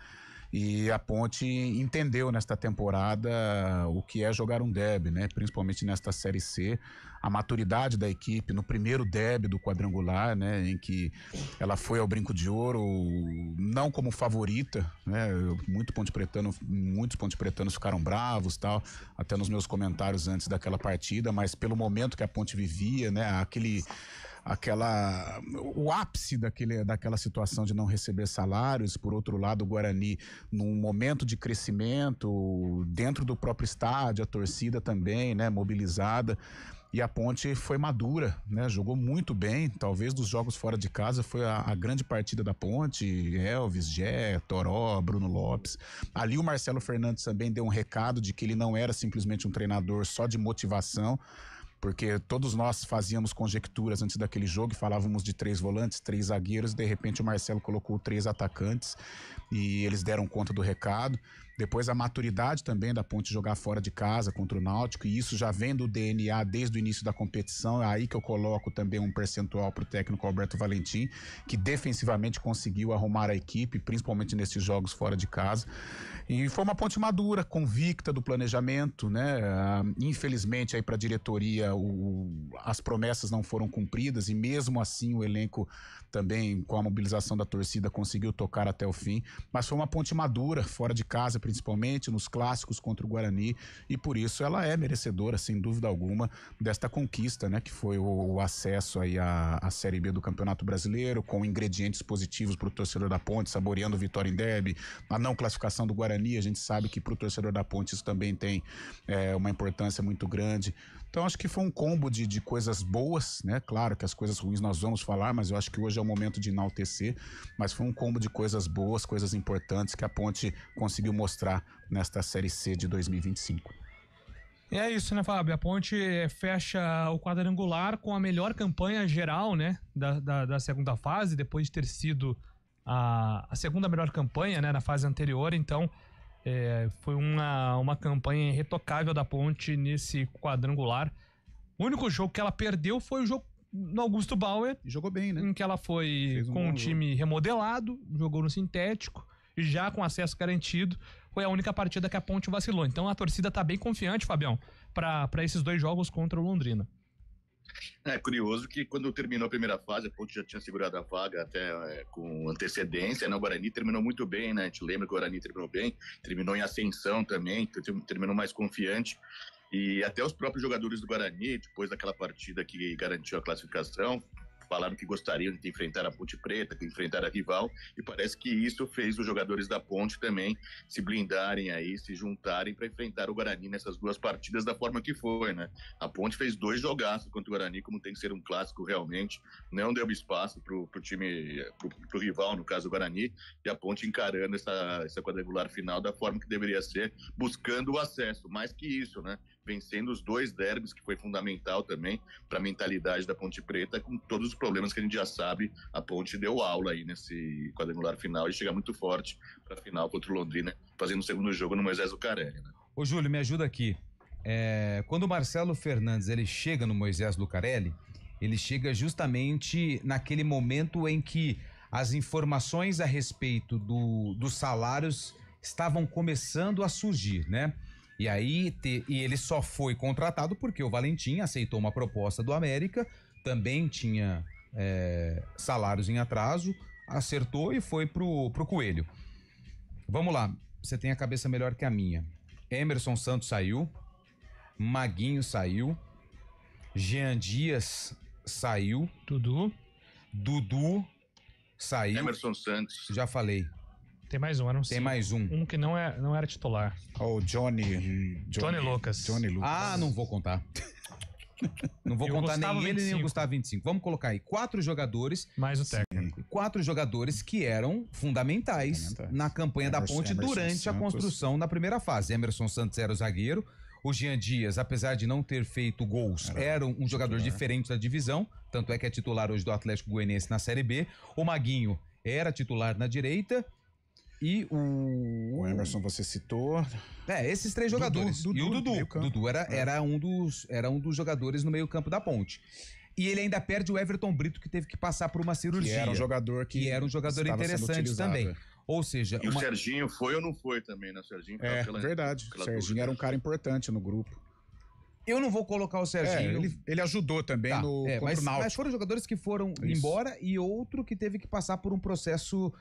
E a Ponte entendeu nesta temporada o que é jogar um derby, né? Principalmente nesta Série C. A maturidade da equipe no primeiro derby do quadrangular, né? Em que ela foi ao Brinco de Ouro não como favorita, né? Muitos ponte pretanos ficaram bravos, tal, até nos meus comentários antes daquela partida, mas pelo momento que a Ponte vivia, né? O ápice daquela situação de não receber salários. Por outro lado, o Guarani num momento de crescimento dentro do próprio estádio, a torcida também, né, mobilizada, e a Ponte foi madura, né, jogou muito bem. Talvez dos jogos fora de casa foi a grande partida da Ponte. Elvis, Gé, Toró, Bruno Lopes. Ali o Marcelo Fernandes também deu um recado de que ele não era simplesmente um treinador só de motivação, porque todos nós fazíamos conjecturas antes daquele jogo e falávamos de 3 volantes, 3 zagueiros, de repente o Marcelo colocou 3 atacantes e eles deram conta do recado. Depois a maturidade também da Ponte jogar fora de casa contra o Náutico, e isso já vem do DNA desde o início da competição. É aí que eu coloco também um percentual para o técnico Alberto Valentim, que defensivamente conseguiu arrumar a equipe, principalmente nesses jogos fora de casa. E foi uma Ponte madura, convicta do planejamento, né? Infelizmente aí para a diretoria as promessas não foram cumpridas, e mesmo assim o elenco também, com a mobilização da torcida, conseguiu tocar até o fim. Mas foi uma Ponte madura, fora de casa principalmente, nos clássicos contra o Guarani, e por isso ela é merecedora, sem dúvida alguma, desta conquista, né? Que foi o acesso aí à Série B do Campeonato Brasileiro, com ingredientes positivos para o torcedor da Ponte, saboreando vitória em derby. A não classificação do Guarani, a gente sabe que para o torcedor da Ponte isso também tem uma importância muito grande. Então acho que foi um combo de coisas boas, né? Claro que as coisas ruins nós vamos falar, mas eu acho que hoje é o momento de enaltecer. Mas foi um combo de coisas boas, coisas importantes que a Ponte conseguiu mostrar nesta Série C de 2025. E é isso, né, Fábio? A Ponte fecha o quadrangular com a melhor campanha geral, né, da segunda fase, depois de ter sido a segunda melhor campanha, né, na fase anterior. Então foi uma campanha irretocável da Ponte nesse quadrangular. O único jogo que ela perdeu foi o jogo no Augusto Bauer. Jogou bem, né? Em que ela foi com um time remodelado, jogou no sintético, e já com acesso garantido. Foi a única partida que a Ponte vacilou. Então a torcida tá bem confiante, Fabião, para esses 2 jogos contra o Londrina. É curioso que quando terminou a primeira fase, a Ponte já tinha segurado a vaga até com antecedência, né? O Guarani terminou muito bem, né? A gente lembra que o Guarani terminou bem, terminou em ascensão também, terminou mais confiante. E até os próprios jogadores do Guarani, depois daquela partida que garantiu a classificação, falaram que gostariam de enfrentar a Ponte Preta, que enfrentar a rival, e parece que isso fez os jogadores da Ponte também se blindarem aí, se juntarem para enfrentar o Guarani nessas duas partidas da forma que foi, né? A Ponte fez 2 jogaços contra o Guarani, como tem que ser um clássico realmente, não deu espaço pro time, pro rival, no caso o Guarani, e a Ponte encarando essa quadrangular final da forma que deveria ser, buscando o acesso, mais que isso, né? Vencendo os 2 derbys, que foi fundamental também para a mentalidade da Ponte Preta, com todos os problemas que a gente já sabe, a Ponte deu aula aí nesse quadrangular final e chega muito forte para a final contra o Londrina, fazendo o segundo jogo no Moisés Lucarelli, né? Ô Júlio, me ajuda aqui. Quando o Marcelo Fernandes ele chega no Moisés Lucarelli, ele chega justamente naquele momento em que as informações a respeito dos salários estavam começando a surgir, né? E aí, e ele só foi contratado porque o Valentim aceitou uma proposta do América, também tinha salários em atraso, acertou e foi pro Coelho. Vamos lá, você tem a cabeça melhor que a minha. Emerson Santos saiu, Maguinho saiu, Jean Dias saiu, Dudu saiu. Emerson Santos. Já falei. Tem mais um, Tem mais um. Um que não era titular. O Johnny Lucas. Johnny Lucas. Ah, não vou contar. Não vou contar nem ele nem o Gustavo 25. Vamos colocar aí 4 jogadores. Mais o técnico. 4 jogadores que eram fundamentais na campanha da Ponte durante a construção na primeira fase. Emerson Santos era o zagueiro. O Jean Dias, apesar de não ter feito gols, era um jogador diferente da divisão. Tanto é que é titular hoje do Atlético Goianiense na Série B. O Maguinho era titular na direita. E o Emerson você citou. Esses 3 jogadores. E o Dudu. Dudu era um dos jogadores no meio-campo da Ponte. E ele ainda perde o Everton Brito, que teve que passar por uma cirurgia. Que era um jogador interessante também. Ou seja, e o Serginho foi ou não foi também, né? O Serginho verdade. O Serginho era um cara importante no grupo. Eu não vou colocar o Serginho. Ele ajudou também contra o Náutico. Mas foram jogadores que foram embora e outro que teve que passar por um processo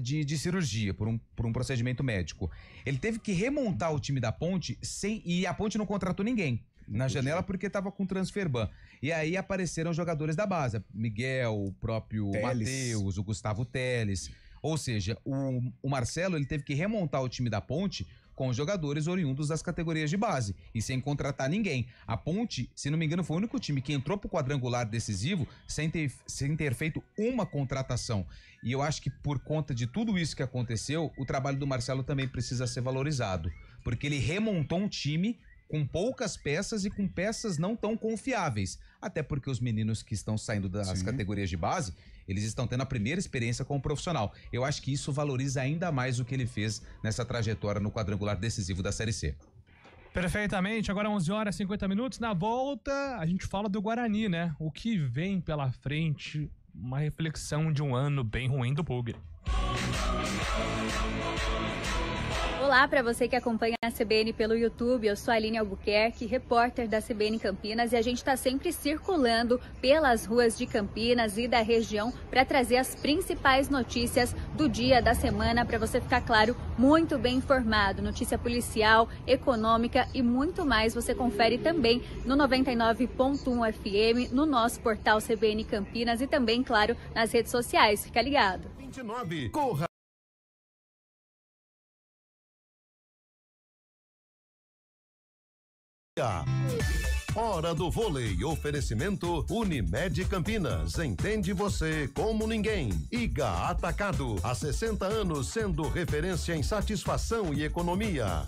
de cirurgia, por um procedimento médico. Ele teve que remontar o time da Ponte e a Ponte não contratou ninguém na janela porque estava com transfer ban. E aí apareceram jogadores da base, Miguel, o próprio Matheus, o Gustavo Teles. Ou seja, o Marcelo ele teve que remontar o time da Ponte com jogadores oriundos das categorias de base e sem contratar ninguém. A Ponte, se não me engano, foi o único time que entrou pro quadrangular decisivo sem ter feito uma contratação. E eu acho que por conta de tudo isso que aconteceu, o trabalho do Marcelo também precisa ser valorizado, porque ele remontou um time com poucas peças e com peças não tão confiáveis. Até porque os meninos que estão saindo das categorias de base, eles estão tendo a primeira experiência como profissional. Eu acho que isso valoriza ainda mais o que ele fez nessa trajetória no quadrangular decisivo da Série C. Perfeitamente, agora 11h50. Na volta, a gente fala do Guarani, né? O que vem pela frente, uma reflexão de um ano bem ruim do Pugre. Olá para você que acompanha a CBN pelo YouTube, eu sou a Aline Albuquerque, repórter da CBN Campinas, e a gente está sempre circulando pelas ruas de Campinas e da região para trazer as principais notícias do dia, da semana, para você ficar, claro, muito bem informado. Notícia policial, econômica e muito mais você confere também no 99.1 FM, no nosso portal CBN Campinas e também, claro, nas redes sociais. Fica ligado. 29, corra! Hora do vôlei. Oferecimento Unimed Campinas. Entende você como ninguém. Iga Atacado. Há 60 anos sendo referência em satisfação e economia.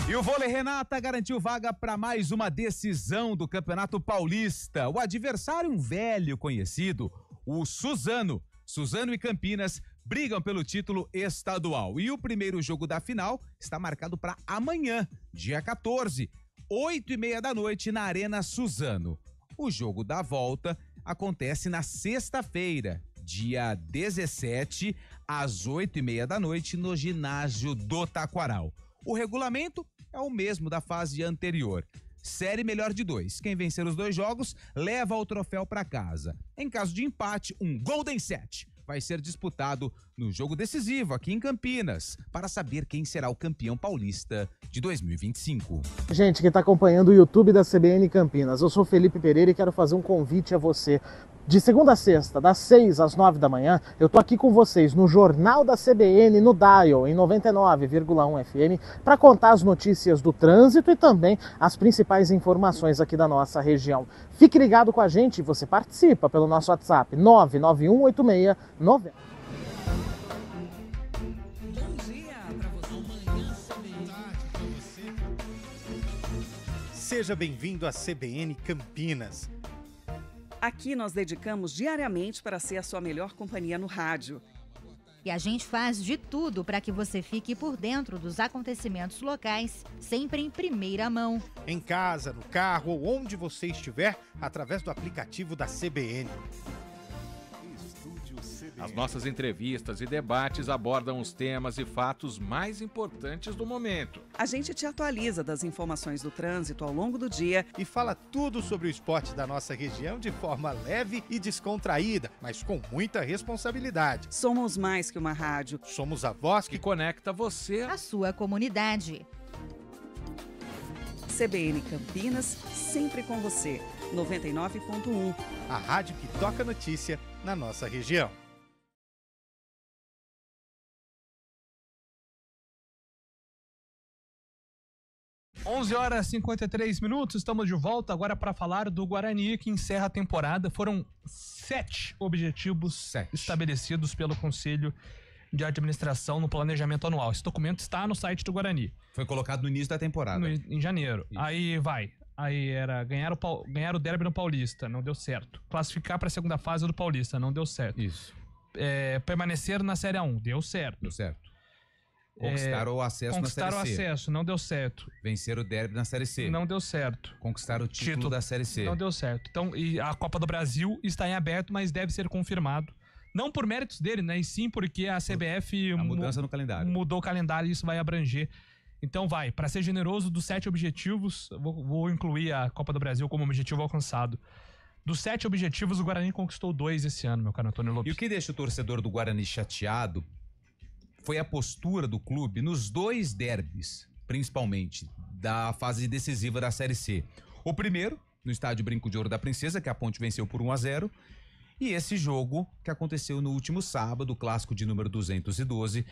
E o Vôlei Renata garantiu vaga para mais uma decisão do Campeonato Paulista. O adversário, um velho conhecido, o Suzano. Suzano e Campinas brigam pelo título estadual. E o primeiro jogo da final está marcado para amanhã, dia 14, 8h30 da noite, na Arena Suzano. O jogo da volta acontece na sexta-feira, dia 17, às 8h30 da noite, no ginásio do Taquaral. O regulamento é o mesmo da fase anterior. Série melhor de 2. Quem vencer os 2 jogos leva o troféu para casa. Em caso de empate, um Golden Set. vai ser disputado no jogo decisivo aqui em Campinas, para saber quem será o campeão paulista de 2025. Gente que está acompanhando o YouTube da CBN Campinas, eu sou Felipe Pereira e quero fazer um convite a você. De segunda a sexta, das 6 às 9 da manhã, eu tô aqui com vocês no Jornal da CBN, no Dial, em 99,1 FM, para contar as notícias do trânsito e também as principais informações aqui da nossa região. Fique ligado com a gente, você participa pelo nosso WhatsApp 9918690. Seja bem-vindo à CBN Campinas. Aqui nós dedicamos diariamente para ser a sua melhor companhia no rádio. E a gente faz de tudo para que você fique por dentro dos acontecimentos locais, sempre em primeira mão. Em casa, no carro ou onde você estiver, através do aplicativo da CBN. As nossas entrevistas e debates abordam os temas e fatos mais importantes do momento. A gente te atualiza das informações do trânsito ao longo do dia e fala tudo sobre o esporte da nossa região de forma leve e descontraída, mas com muita responsabilidade. Somos mais que uma rádio. Somos a voz que conecta você à sua comunidade. CBN Campinas, sempre com você. 99,1. A rádio que toca notícia na nossa região. 11h53, estamos de volta agora para falar do Guarani, que encerra a temporada. Foram 7 objetivos estabelecidos pelo Conselho de Administração no planejamento anual. Esse documento está no site do Guarani. Foi colocado no início da temporada. Em janeiro. Isso. Aí era ganhar o derby no Paulista, não deu certo. Classificar para a segunda fase do Paulista, não deu certo. Isso. Permanecer na Série A1, deu certo. Deu certo. Conquistar o acesso na Série C. Conquistar o acesso, não deu certo. Vencer o derby na Série C. Não deu certo. Conquistar o título da Série C. Não deu certo. Então, e a Copa do Brasil está em aberto, mas deve ser confirmado. Não por méritos dele, né? E sim porque a CBF a mudança no calendário. Mudou o calendário e isso vai abranger. Então para ser generoso, dos 7 objetivos, vou incluir a Copa do Brasil como objetivo alcançado. Dos 7 objetivos, o Guarani conquistou 2 esse ano, meu caro Antônio Lopes. E o que deixa o torcedor do Guarani chateado foi a postura do clube nos 2 derbys, principalmente da fase decisiva da Série C. O primeiro, no estádio Brinco de Ouro da Princesa, que a Ponte venceu por 1-0, e esse jogo que aconteceu no último sábado, o clássico de número 212,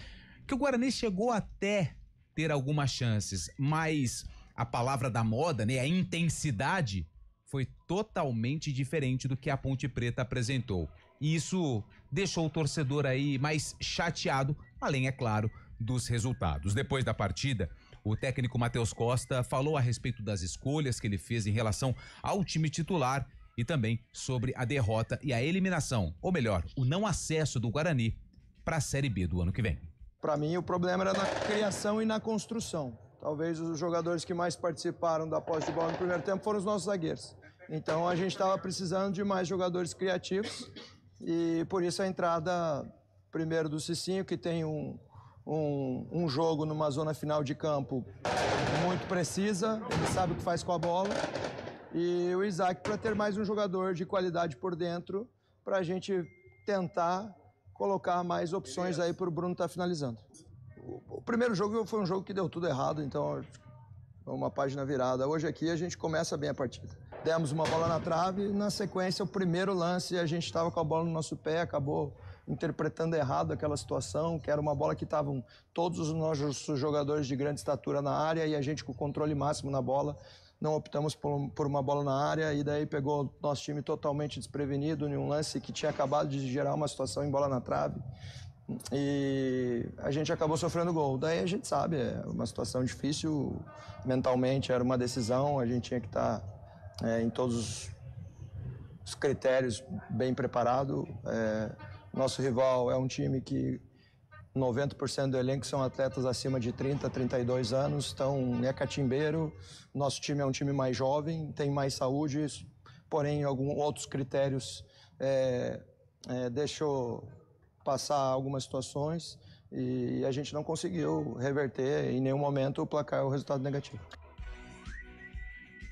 que o Guarani chegou até ter algumas chances, mas a palavra da moda, né, a intensidade, foi totalmente diferente do que a Ponte Preta apresentou. E isso deixou o torcedor aí mais chateado, além, é claro, dos resultados. Depois da partida, o técnico Matheus Costa falou a respeito das escolhas que ele fez em relação ao time titular e também sobre a derrota e a eliminação, ou melhor, o não acesso do Guarani para a Série B do ano que vem. Para mim, o problema era na criação e na construção. Talvez os jogadores que mais participaram da posse de bola no primeiro tempo foram os nossos zagueiros. Então, a gente estava precisando de mais jogadores criativos e, por isso, a entrada, primeiro, do Cicinho, que tem um jogo numa zona final de campo muito precisa, ele sabe o que faz com a bola, e o Isaac para ter mais um jogador de qualidade por dentro, para a gente tentar colocar mais opções aí para o Bruno estar finalizando. O primeiro jogo foi um jogo que deu tudo errado, então é uma página virada. Hoje aqui a gente começa bem a partida. Demos uma bola na trave e na sequência o primeiro lance a gente estava com a bola no nosso pé, acabou interpretando errado aquela situação, que era uma bola que estavam todos os nossos jogadores de grande estatura na área e a gente com o controle máximo na bola. Não optamos por uma bola na área e daí pegou o nosso time totalmente desprevenido em um lance que tinha acabado de gerar uma situação em bola na trave. E a gente acabou sofrendo gol. Daí a gente sabe, é uma situação difícil, mentalmente era uma decisão, a gente tinha que estar em todos os critérios bem preparado. Nosso rival é um time que 90% do elenco são atletas acima de 30, 32 anos, então é catimbeiro. Nosso time é um time mais jovem, tem mais saúde, porém alguns outros critérios deixou passar algumas situações e a gente não conseguiu reverter em nenhum momento o placar, o resultado negativo.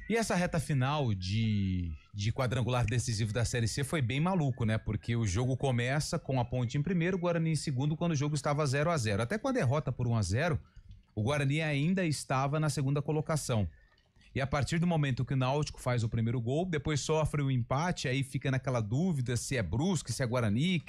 E essa reta final de de quadrangular decisivo da Série C foi bem maluco, né? Porque o jogo começa com a Ponte em primeiro, o Guarani em segundo, quando o jogo estava 0-0. Até com a derrota por 1-0, o Guarani ainda estava na segunda colocação. E a partir do momento que o Náutico faz o primeiro gol, depois sofre o empate, aí fica naquela dúvida se é Brusque, se é Guarani,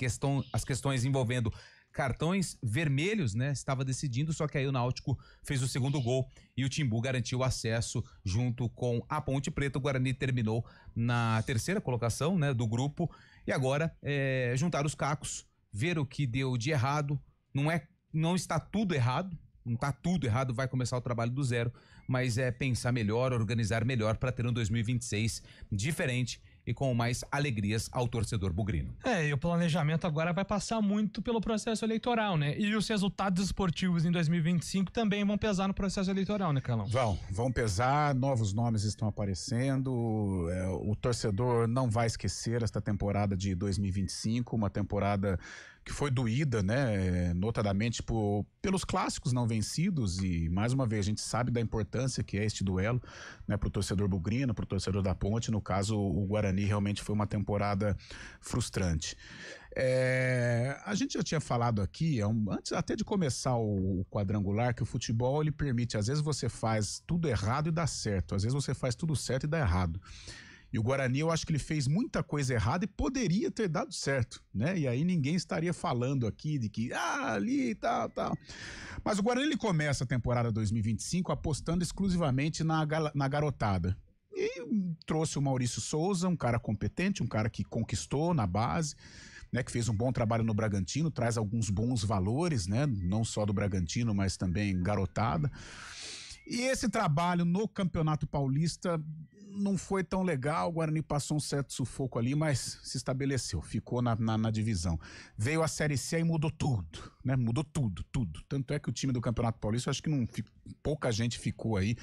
as questões envolvendo cartões vermelhos, né? Estava decidindo, só que aí o Náutico fez o segundo gol e o Timbu garantiu acesso junto com a Ponte Preta. O Guarani terminou na terceira colocação, né, do grupo, e agora juntar os cacos, ver o que deu de errado. Não está tudo errado, não está tudo errado, vai começar o trabalho do zero, mas é pensar melhor, organizar melhor para ter um 2026 diferente e com mais alegrias ao torcedor bugrino. E o planejamento agora vai passar muito pelo processo eleitoral, né? E os resultados esportivos em 2025 também vão pesar no processo eleitoral, né, Carlão? Vão pesar, novos nomes estão aparecendo, o torcedor não vai esquecer esta temporada de 2025, uma temporada que foi doída, né, notadamente pelos clássicos não vencidos, e mais uma vez a gente sabe da importância que é este duelo, né, pro torcedor bugrino, pro torcedor da Ponte. No caso, o Guarani realmente foi uma temporada frustrante. A gente já tinha falado aqui, antes até de começar o quadrangular, que o futebol ele permite, às vezes você faz tudo errado e dá certo, às vezes você faz tudo certo e dá errado. E o Guarani, eu acho que ele fez muita coisa errada e poderia ter dado certo, né? E aí ninguém estaria falando aqui de que, ali, tal. Mas o Guarani, ele começa a temporada 2025 apostando exclusivamente na garotada. E trouxe o Maurício Souza, um cara competente, um cara que conquistou na base, né? Que fez um bom trabalho no Bragantino, traz alguns bons valores, né? Não só do Bragantino, mas também garotada. E esse trabalho no Campeonato Paulista não foi tão legal, o Guarani passou um certo sufoco ali, mas se estabeleceu, ficou na divisão. Veio a Série C e mudou tudo, né? Mudou tudo. Tanto é que o time do Campeonato Paulista, eu acho que pouca gente ficou aí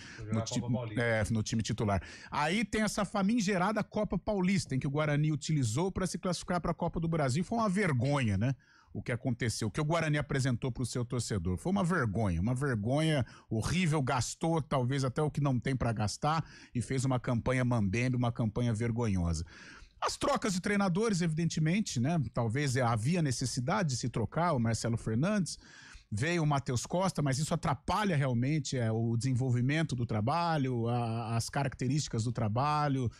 no time titular. Aí tem essa famigerada Copa Paulista, em que o Guarani utilizou para se classificar para a Copa do Brasil. Foi uma vergonha, né? O que aconteceu, o que o Guarani apresentou para o seu torcedor. Foi uma vergonha horrível, gastou talvez até o que não tem para gastar e fez uma campanha mambembe, uma campanha vergonhosa. As trocas de treinadores, evidentemente, né? Talvez havia necessidade de se trocar, o Marcelo Fernandes, veio o Matheus Costa, mas isso atrapalha realmente o desenvolvimento do trabalho, as características do trabalho,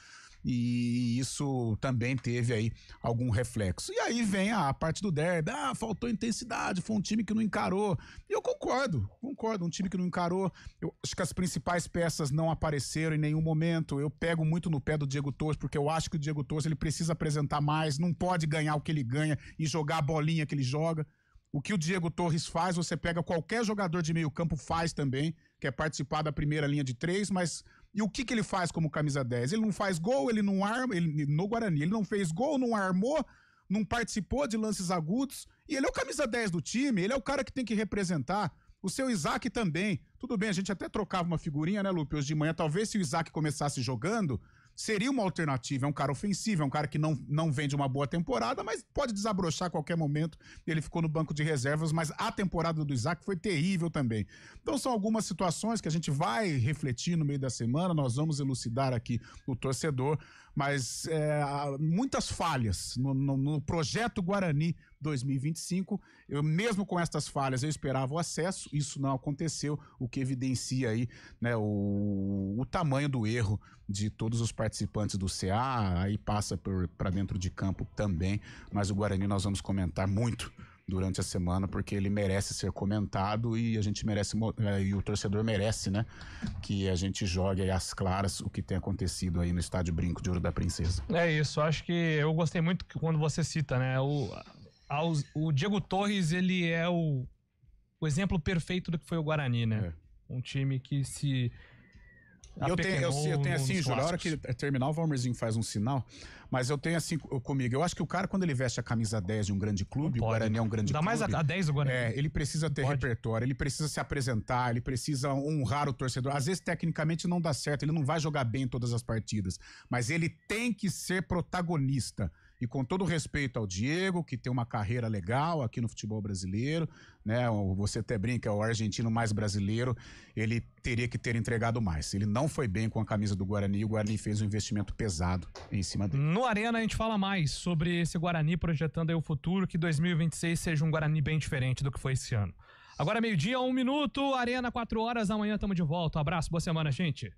e isso também teve aí algum reflexo. E aí vem a parte do derby, faltou intensidade, foi um time que não encarou. E eu concordo, um time que não encarou. Eu acho que as principais peças não apareceram em nenhum momento. Eu pego muito no pé do Diego Torres, porque eu acho que o Diego Torres ele precisa apresentar mais, não pode ganhar o que ele ganha e jogar a bolinha que ele joga. O que o Diego Torres faz, você pega qualquer jogador de meio campo faz também, que é participar da primeira linha de 3, mas e o que ele faz como camisa 10? Ele não faz gol, ele não arma, no Guarani, ele não fez gol, não armou, não participou de lances agudos, e ele é o camisa 10 do time, ele é o cara que tem que representar. O seu Isaac também. Tudo bem, a gente até trocava uma figurinha, né, Lupe, hoje de manhã, talvez se o Isaac começasse jogando, seria uma alternativa. É um cara ofensivo, é um cara que não vem de uma boa temporada, mas pode desabrochar a qualquer momento. Ele ficou no banco de reservas, mas a temporada do Isaac foi terrível também. Então são algumas situações que a gente vai refletir no meio da semana, nós vamos elucidar aqui o torcedor, mas muitas falhas no projeto Guarani 2025. Eu mesmo com estas falhas eu esperava o acesso, isso não aconteceu, o que evidencia aí, né, o tamanho do erro de todos os participantes do CA, aí passa para dentro de campo também, mas o Guarani nós vamos comentar muito durante a semana, porque ele merece ser comentado e a gente merece, e o torcedor merece, né, que a gente jogue aí às claras o que tem acontecido aí no Estádio Brinco de Ouro da Princesa. É isso, acho que eu gostei muito quando você cita, né, o Diego Torres, ele é o exemplo perfeito do que foi o Guarani, né? Um time que se eu tenho assim, Júlio, a hora que ele terminar, o Valmerzinho faz um sinal, mas eu tenho assim comigo, eu acho que o cara, quando ele veste a camisa 10 de um grande clube, o Guarani é um grande clube. Ainda mais a 10 do Guarani. Ele precisa ter repertório, ele precisa se apresentar, ele precisa honrar o torcedor. Às vezes, tecnicamente, não dá certo, ele não vai jogar bem em todas as partidas, mas ele tem que ser protagonista. E com todo respeito ao Diego, que tem uma carreira legal aqui no futebol brasileiro, né? Você até brinca, o argentino mais brasileiro, ele teria que ter entregado mais. Ele não foi bem com a camisa do Guarani, o Guarani fez um investimento pesado em cima dele. No Arena a gente fala mais sobre esse Guarani, projetando aí o futuro, que 2026 seja um Guarani bem diferente do que foi esse ano. Agora 12:01, Arena 4 horas, amanhã estamos de volta. Um abraço, boa semana, gente.